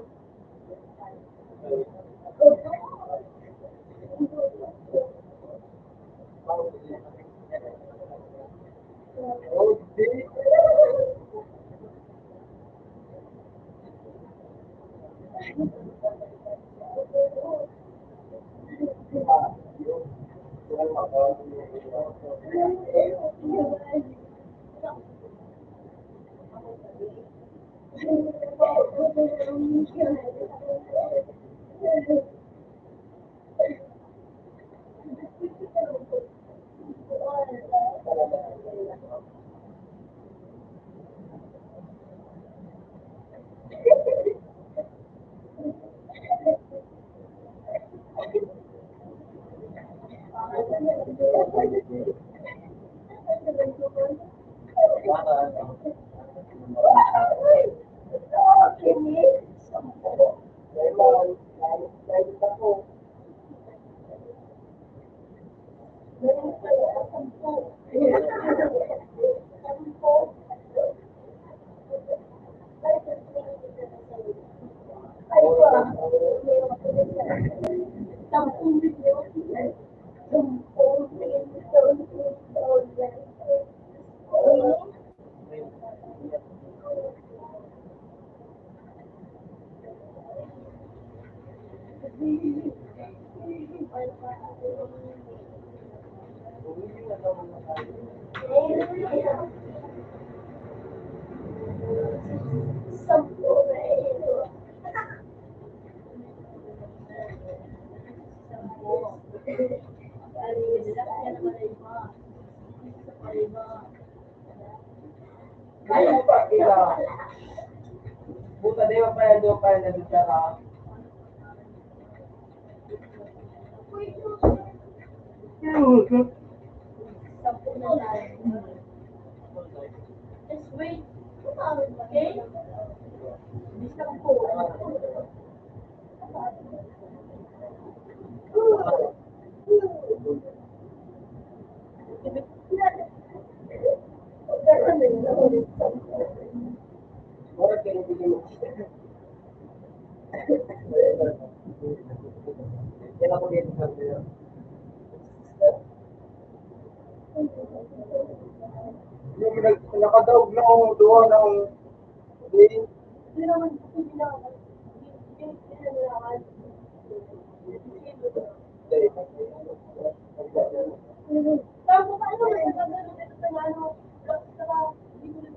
Oh, di. Ayaw pa, kila. Buta dewa pa na bicara. Just wait. Okay? Oras kayo bigyan mo. Yan ako dito sa video. Yung nakadaog na ako doon ng Hindi naman, hindi naman. Tapos ano, nagagano dito sa ano, sa para tingin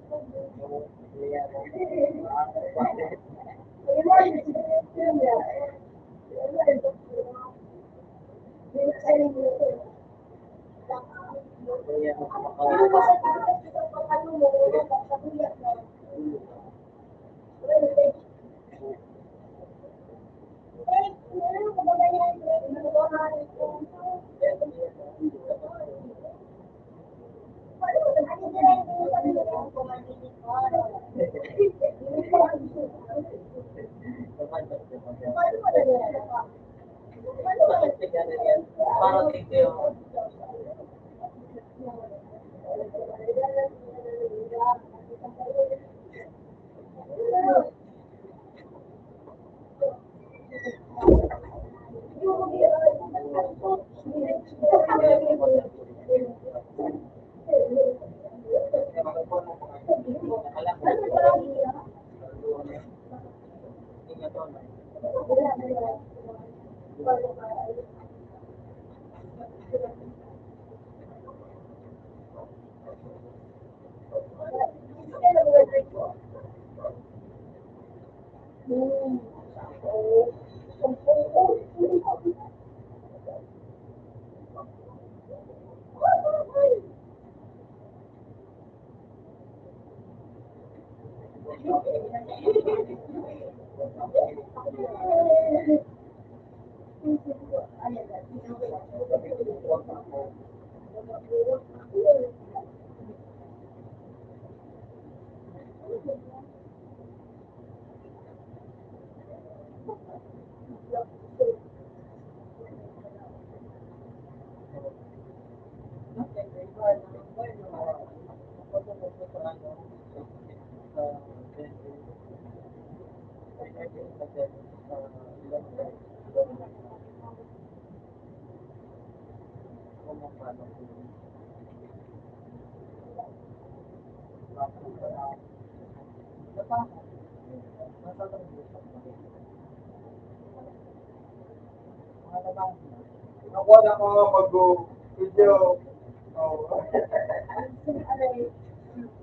Nakuha na ko nga mag-video.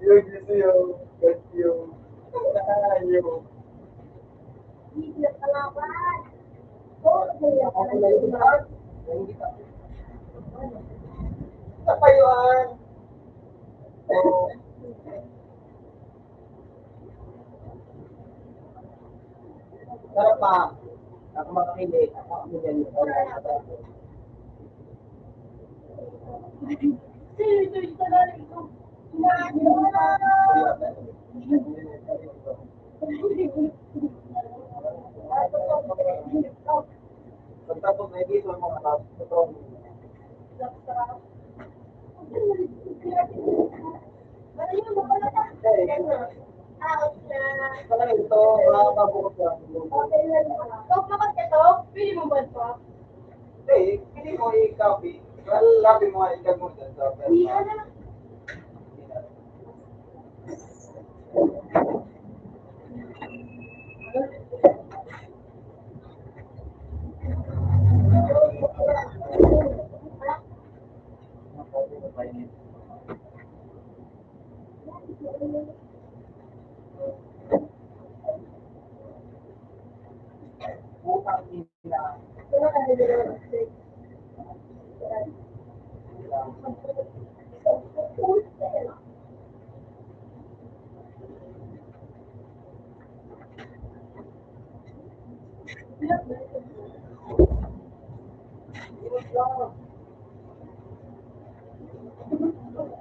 Yung gusto yung yung kapayuan. sarap pa. Ako makakilig. Ako dyan. Pagtapos na dito ang mga tapos. Pala ito, makakabukot ka. Hindi mo i-copy. Copy mo, i-tag mo dyan sa utang nila.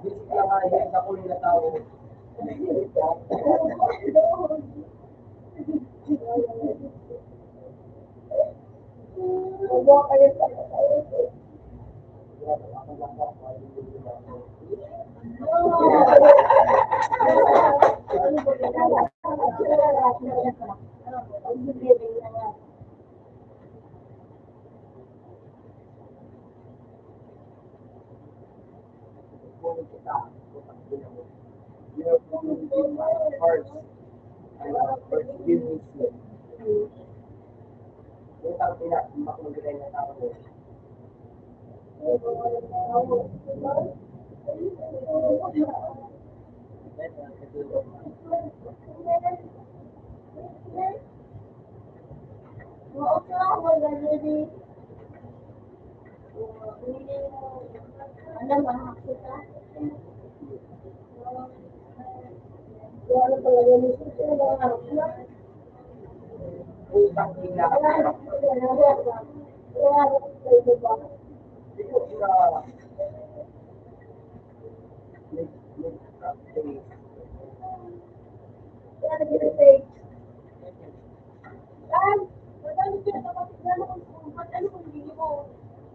Bisik lang nga yan, nakunin na tao. Kunin kita. You have to give my first. First give me sleep. Yung tao pinag-makulay na tao. Utang ina. Ikaw sa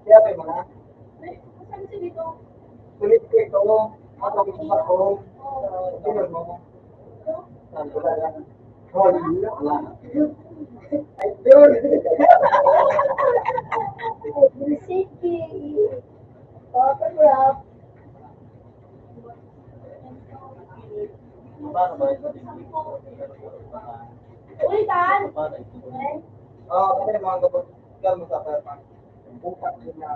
kaya kayo mga sulit ko ito. Ako gusto ko. Sinun mo. Wala lang. Wala. Ay, dude. Ulitan! Oo, kasi yung mga gabot. Kaya mo sa pera. Bukas na.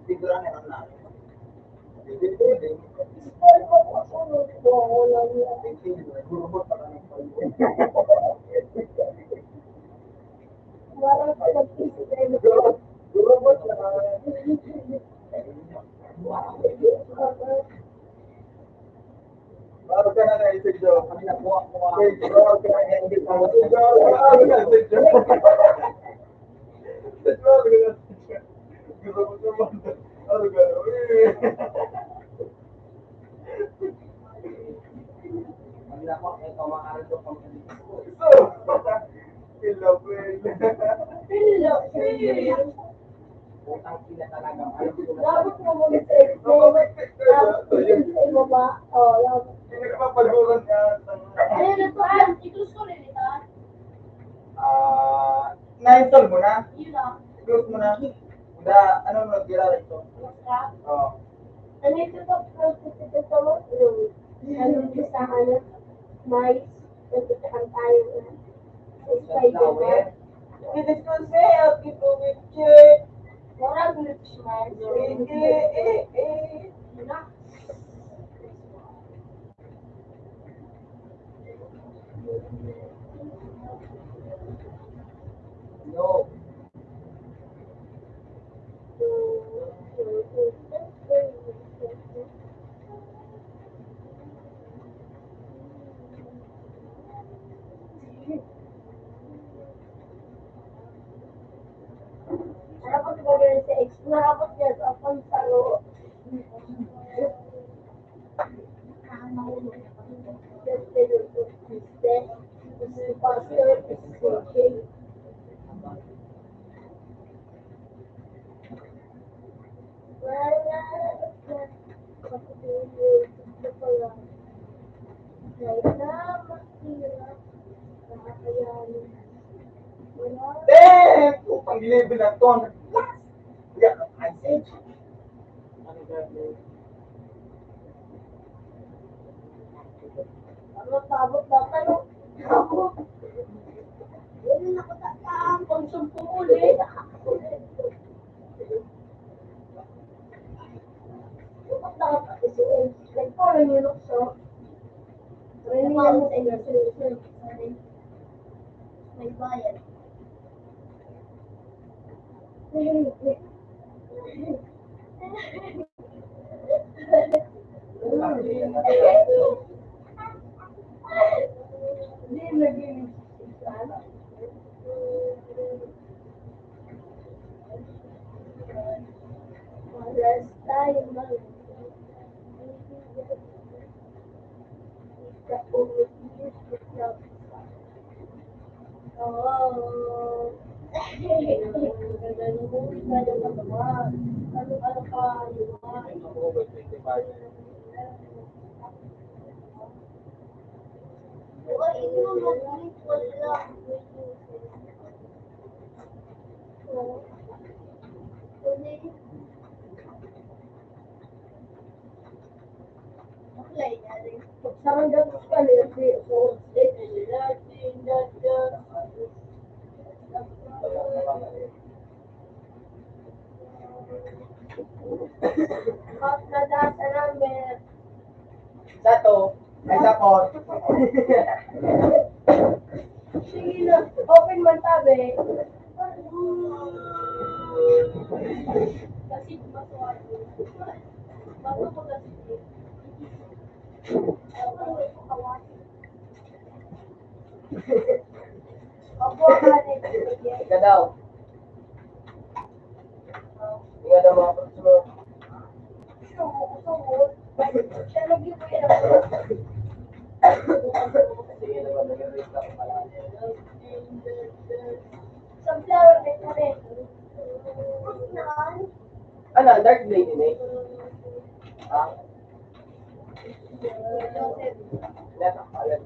Siguro na lang na. Baru ka na na-isip doon. Kami nakuha ko. Baru ka na na-isip doon. Baru ka na na-isip doon. Baru ka na Dapat mo mag-explain. Hindi ka pa palhuran ka. Ayun ito, i-close ko rin ito. Na-install mo na? Yun lang. I-close mo na? Hindi, ano mo nag-gira ito? Oo. Ano ito to? Ito mo? Ano sa ano? Mais. Nagtatakan tayo. Spider-Man. Discuss at ito with check. Wala gulit siya. Yun na. No. Dapat gagawin sa X. Dapat yan. Ako sa loob. Damn! Putang gilibin na to. Yeah, I said. Ano tabot na tayo? Ako. Hindi na ko tataan. Konsumpo ulit. Dapat dapat kasi nagparang yung lukso. Rini yan mo sa inyo. May bayad. Hindi naging Uuwi ka na naman. Ano pa, Yung October 25. ay, ikaw mag-ulit wala. Oo. Ulit. Maklay na rin. Sarang gatos ka rin. So, Hot na dasa namin. Sato, ay sapot. Sige na, open man tabi. Kasi maswag. Bago ko kasi. Opo, kanin. Ika daw. Ika daw mga pro. Siya lagi mo yan. Sige na ba, nag-release ako pala. Sunflower bed na rin. Ano, dark blade yun eh. Ah, Joseph. nakakalat.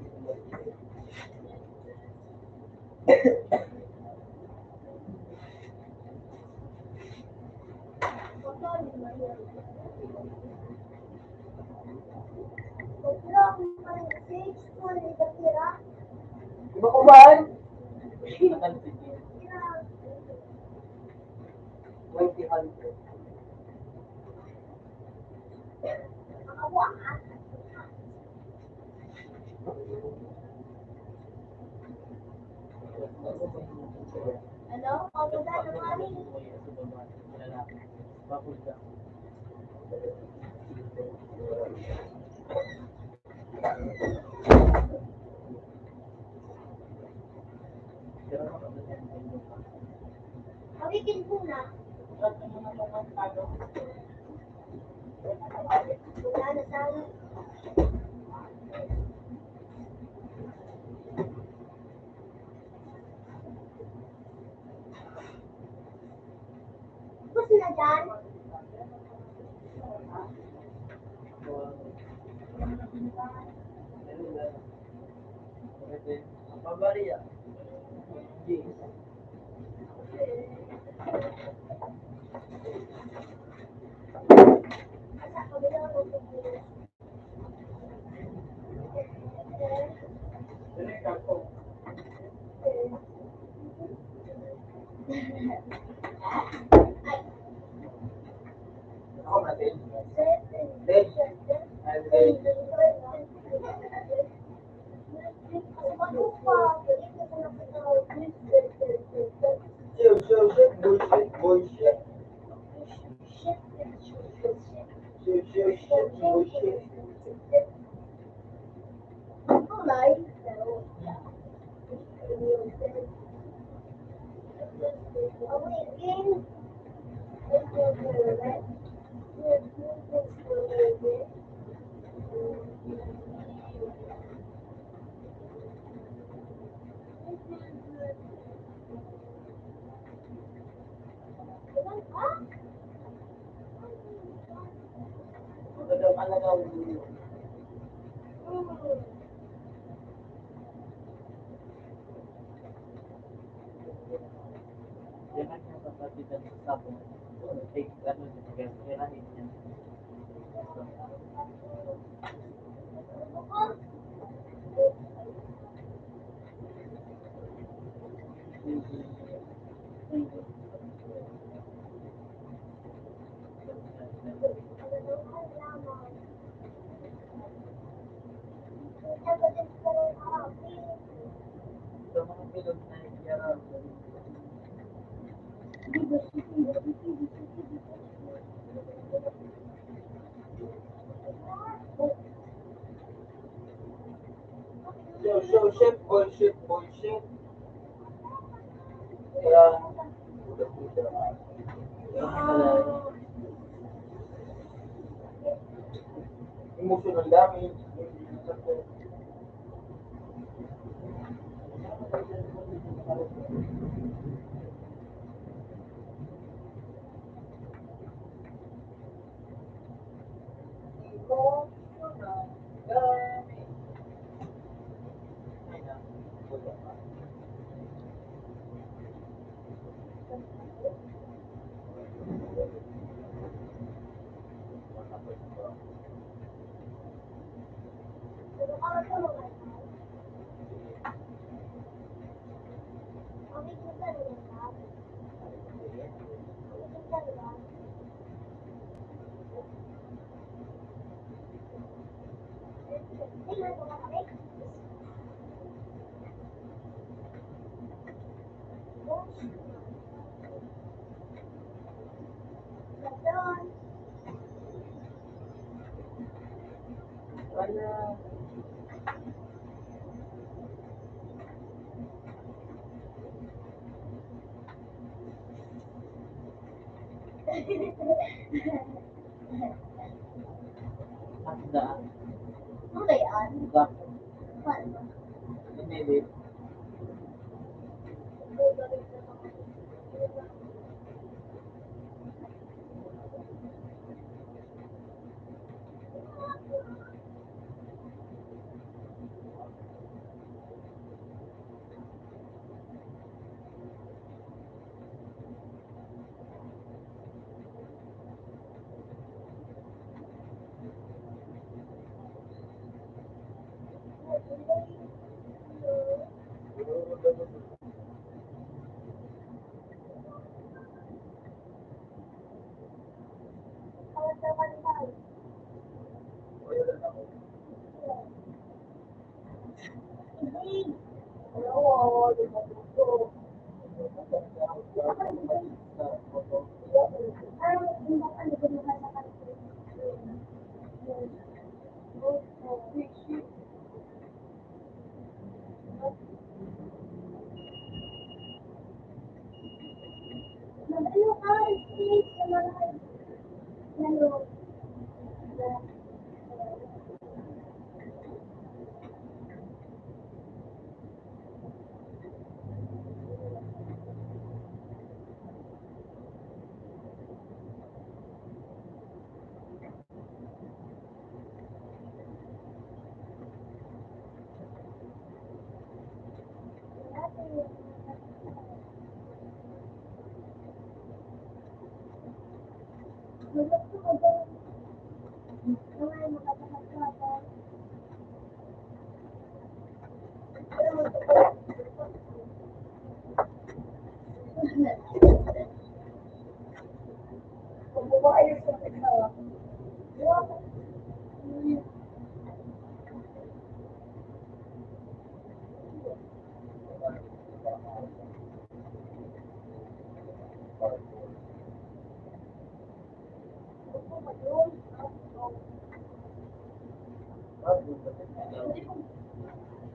Iba ko ba? 2000. Ano? Pagkada naman. Pagkikin ko na. Wala na tayo. Gusto na dyan? Mabaria. Ako natin. Dave. I'm Dave. Bullshit, bullshit. Bullshit. Bullshit, bullshit, bullshit. Yeah. Emotional damage. Wala. Handa. Ano ba yan? Handa. Ano? Hindi.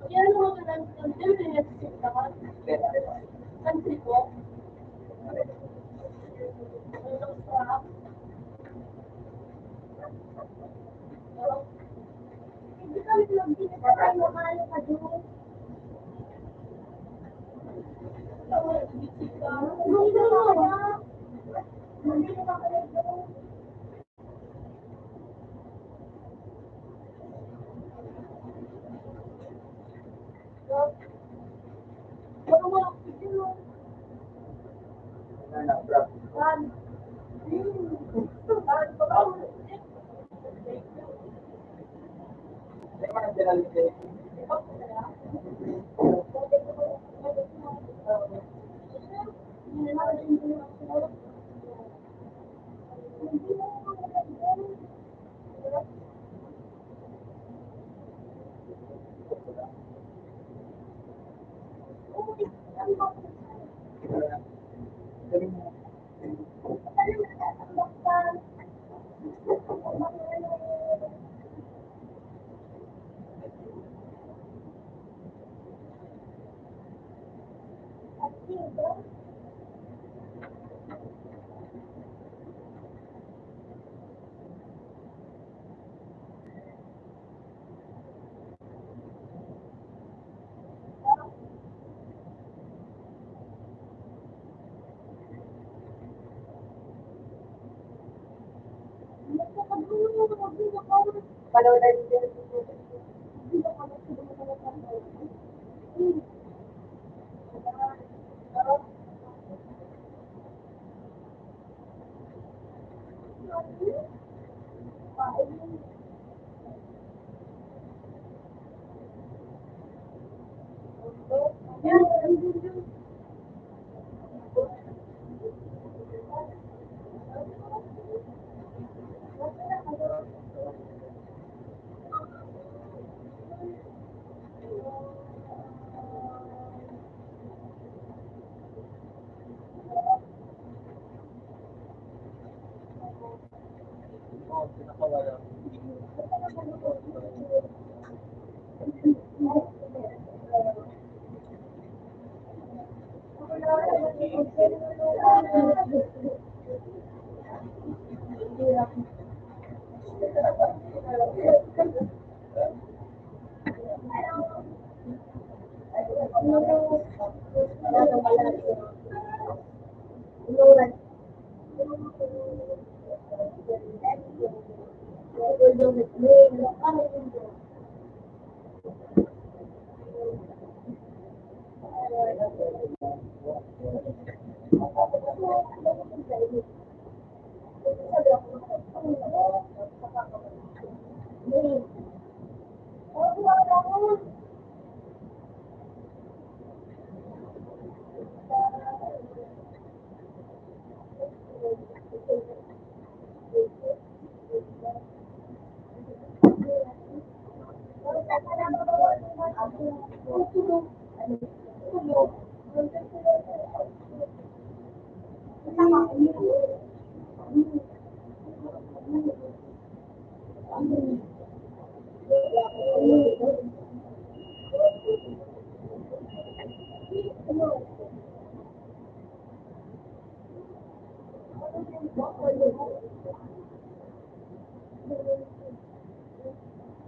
Yan mo lang ng country ko. Hindi kami nagbibigay mo kayo ka doon. Hindi mo kaya. Hindi mo kaya doon. Oo, pinakawala.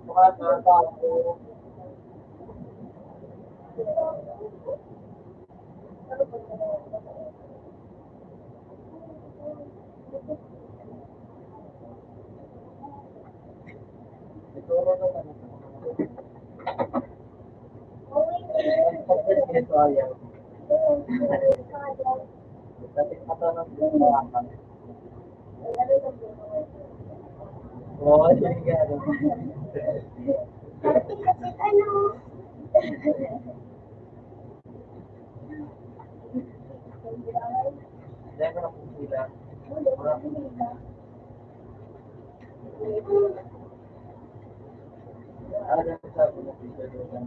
Mukha na tao. Siguro naman. Ito ayaw. Kasi matanong din mga kami. Oo, sige. Dahil ko na po sila. Ano sabi mo sila doon?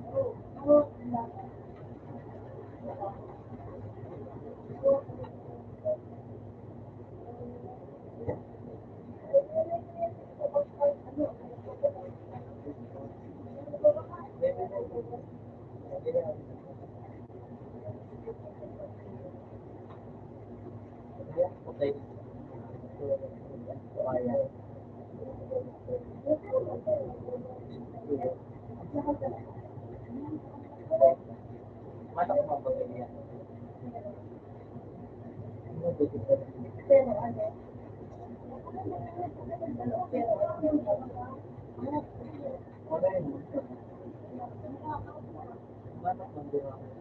Okay. Mana ko mabagay yan? Wala yun. Mana ko mabagay?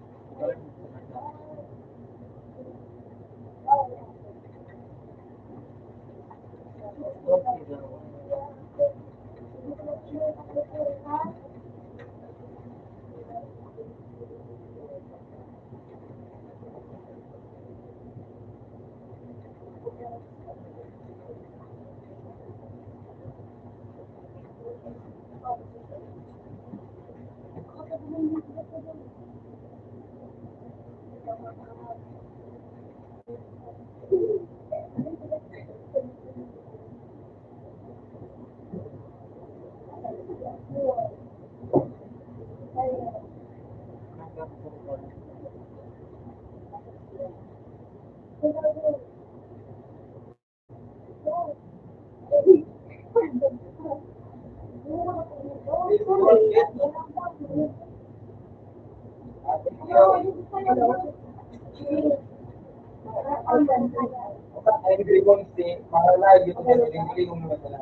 Ay, hindi ko si mahal gitu kan hindi ko mo na.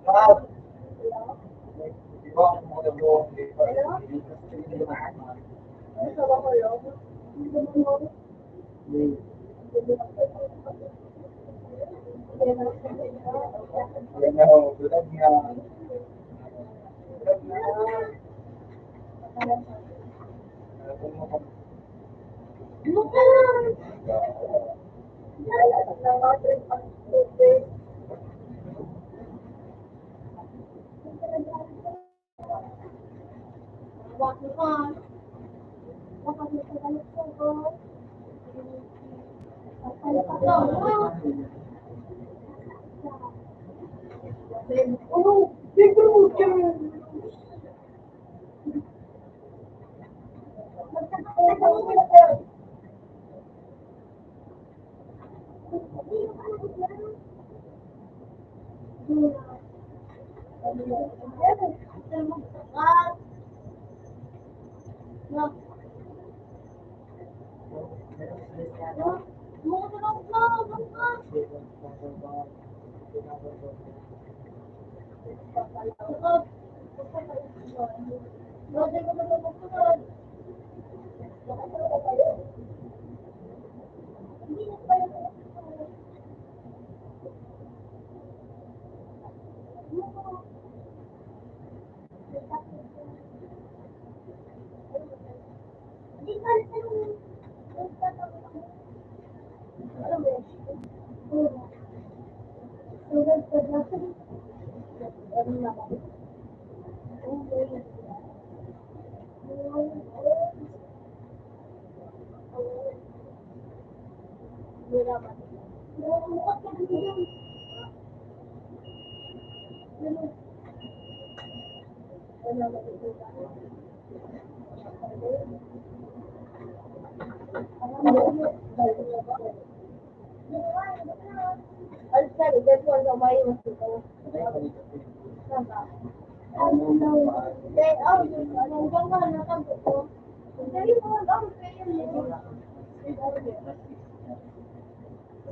Mahal. Di ba mo na mo di ba? Yan na ho, tulad nga. Tulad nga. Oh, bigyan mo dyan.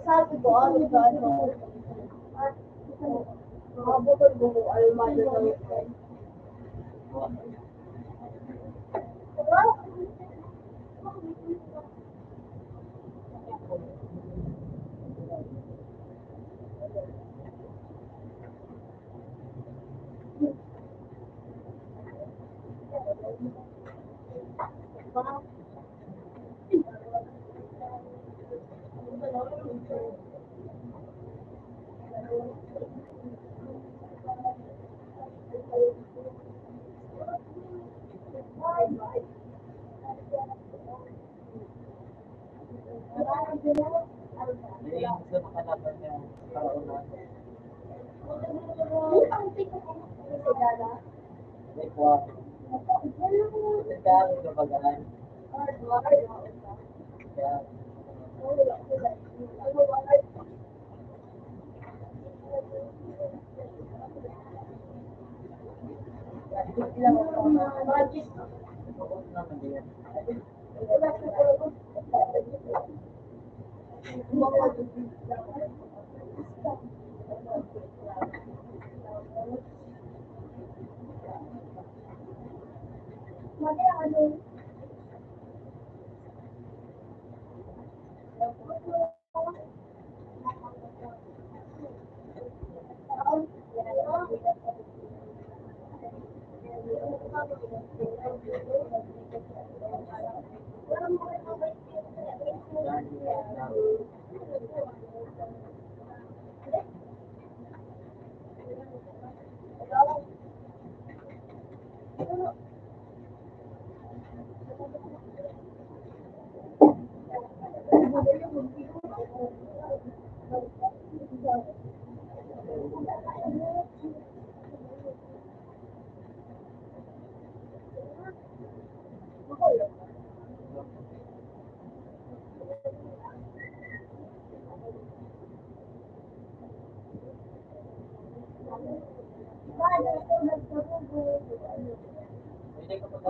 Sabi ko, ano ba, ano? Makabutol mo ko, almado na ito. Hindi yung gusto makalaban niya sa kaunan. Hindi po ako. Nagkaan sa bagaan. Kaya, bukod naman din. Hindi ko pa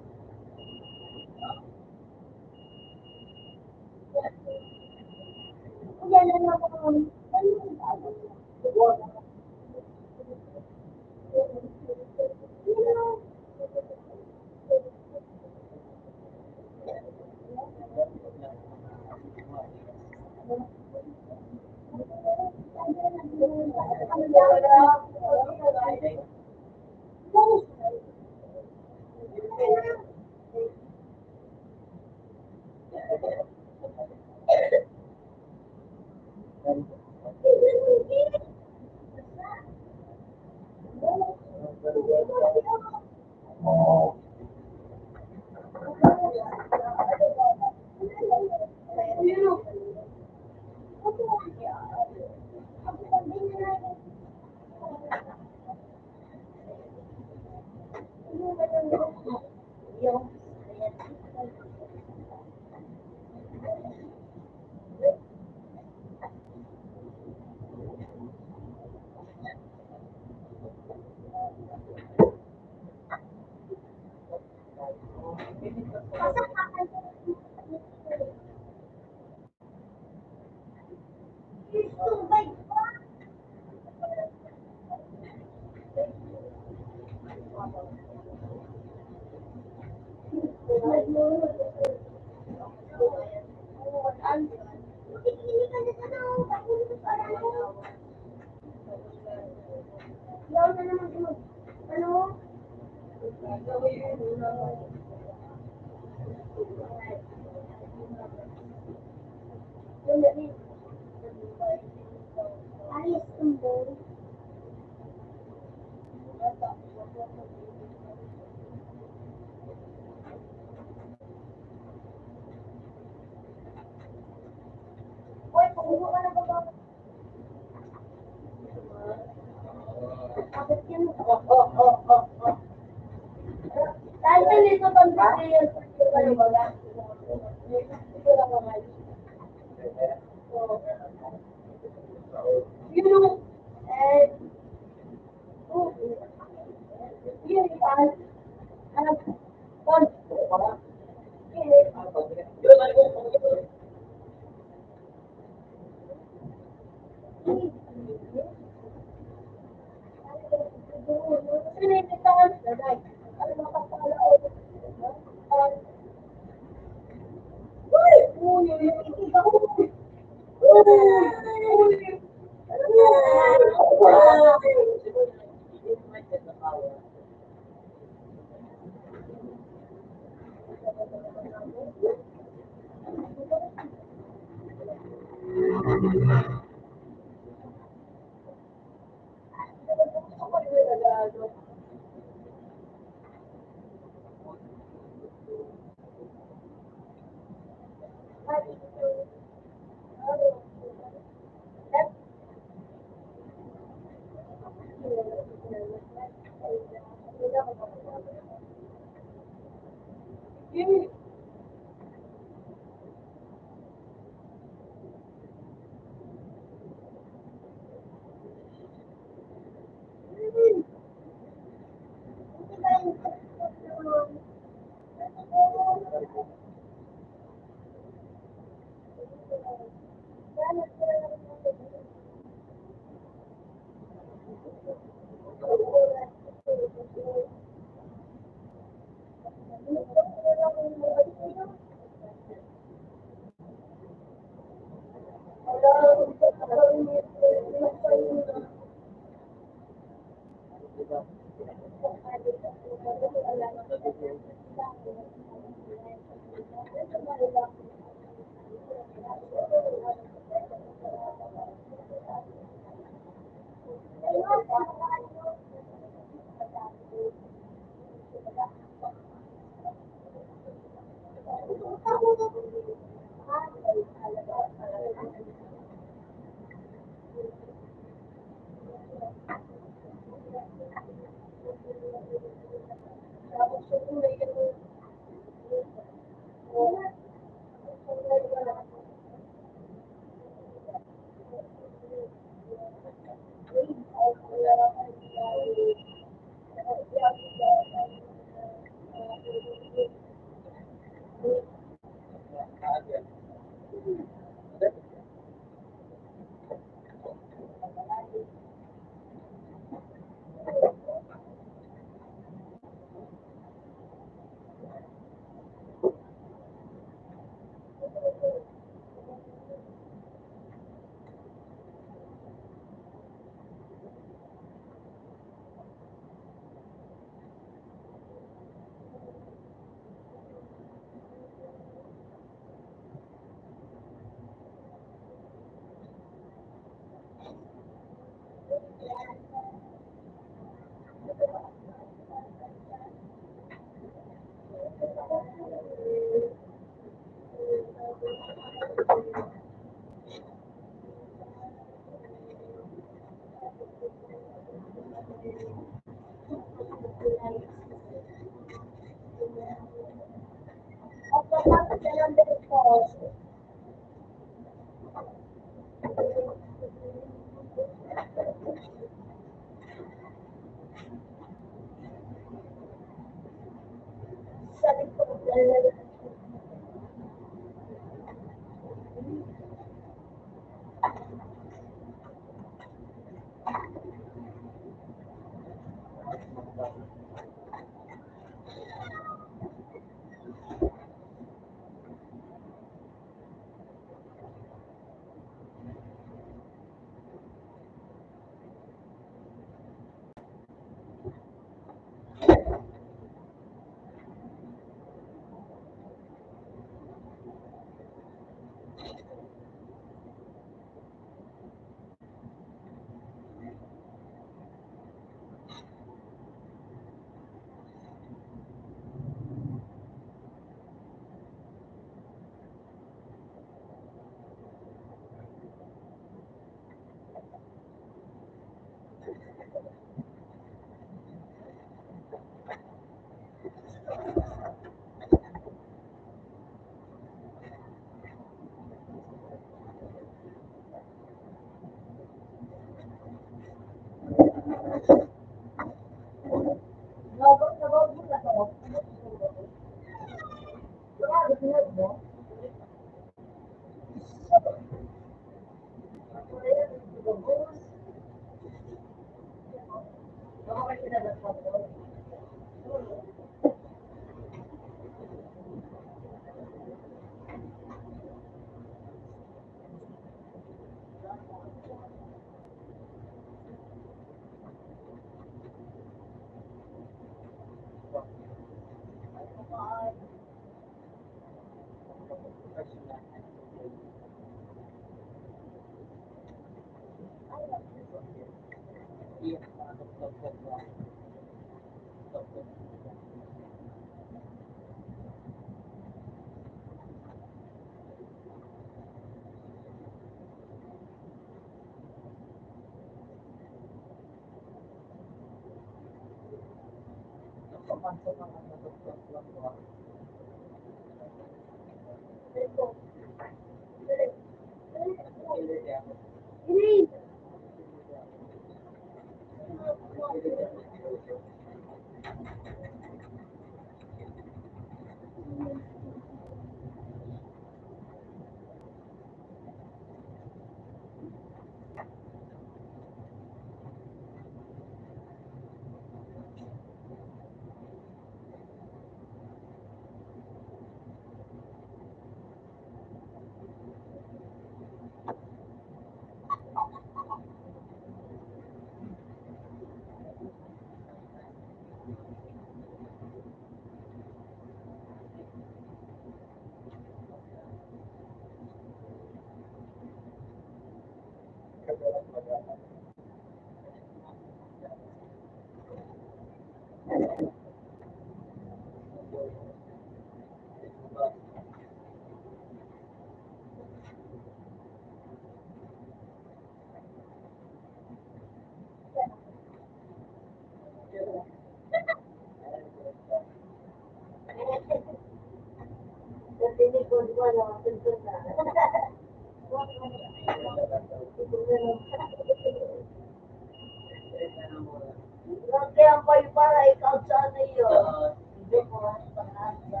Kaya kayo para ikaw sana yun. Hindi po, pangasa.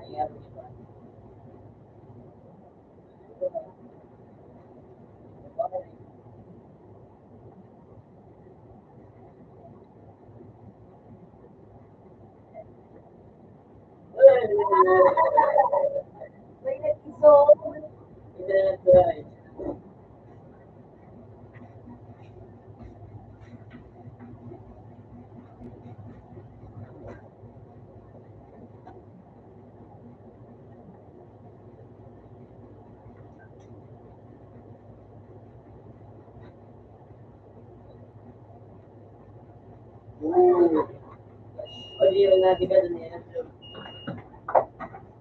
Ayan. May nag-iso.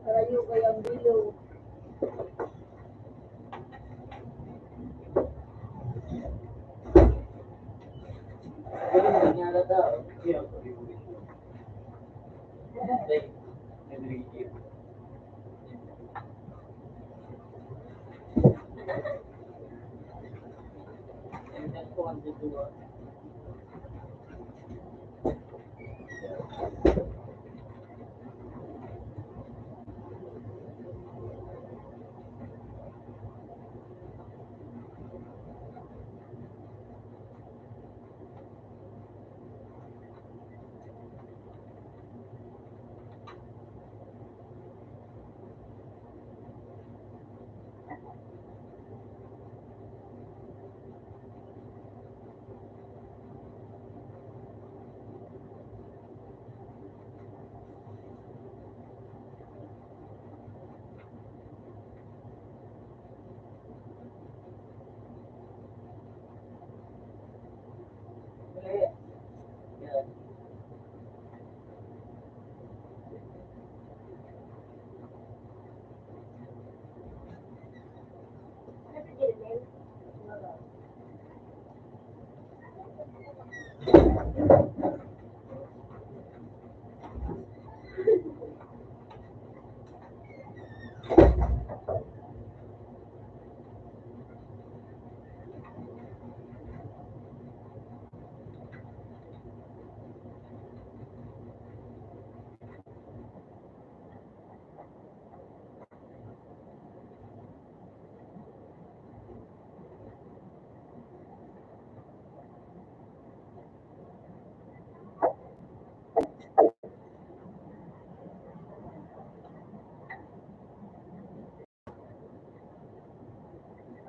Karayo kayang bilo.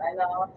Ano?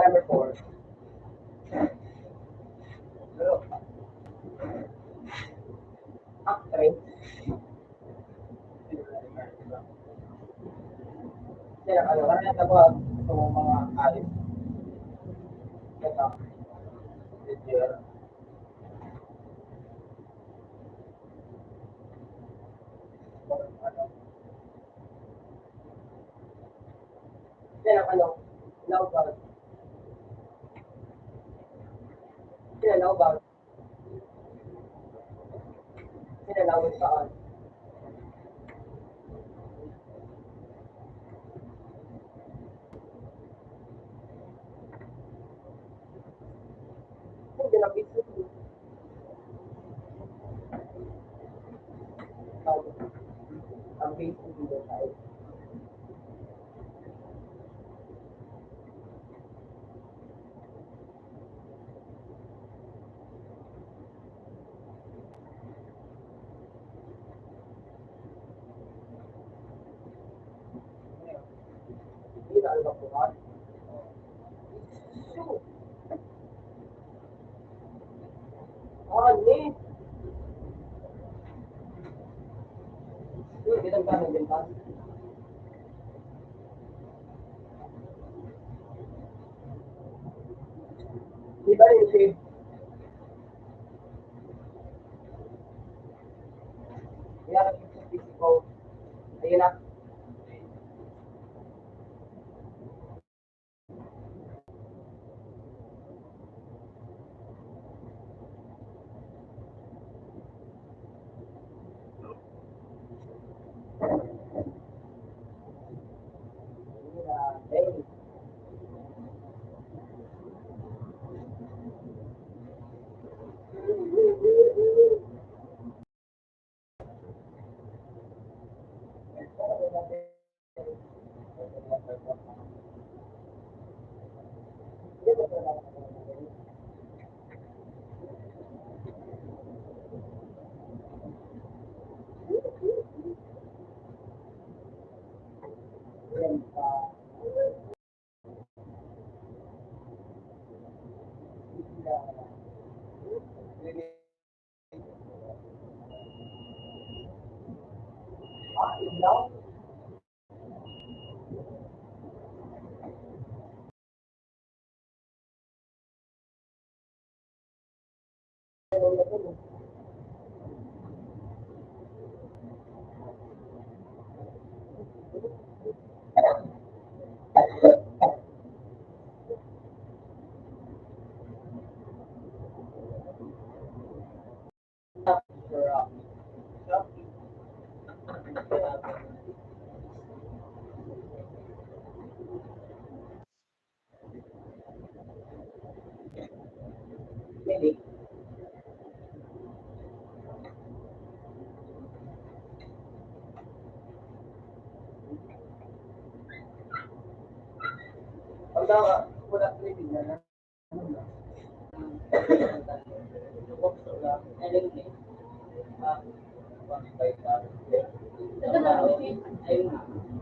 Number 4. Actress. Sila ano, karamihan na ba ito mga alis? Ito. Legit. Ano? Sila ano? Laubag. Sila laubag. Sila laubag saan? Hindi na pizza. Ang basic dito tayo. Hindi na alam ko ba? Ah, hindi. Hindi, binagkano din ba? Di ba rin si Kaya yung physical, ayun na. Hey. Ah, ilaw? Hindi. Wala, wala Pilipina na. Ayun.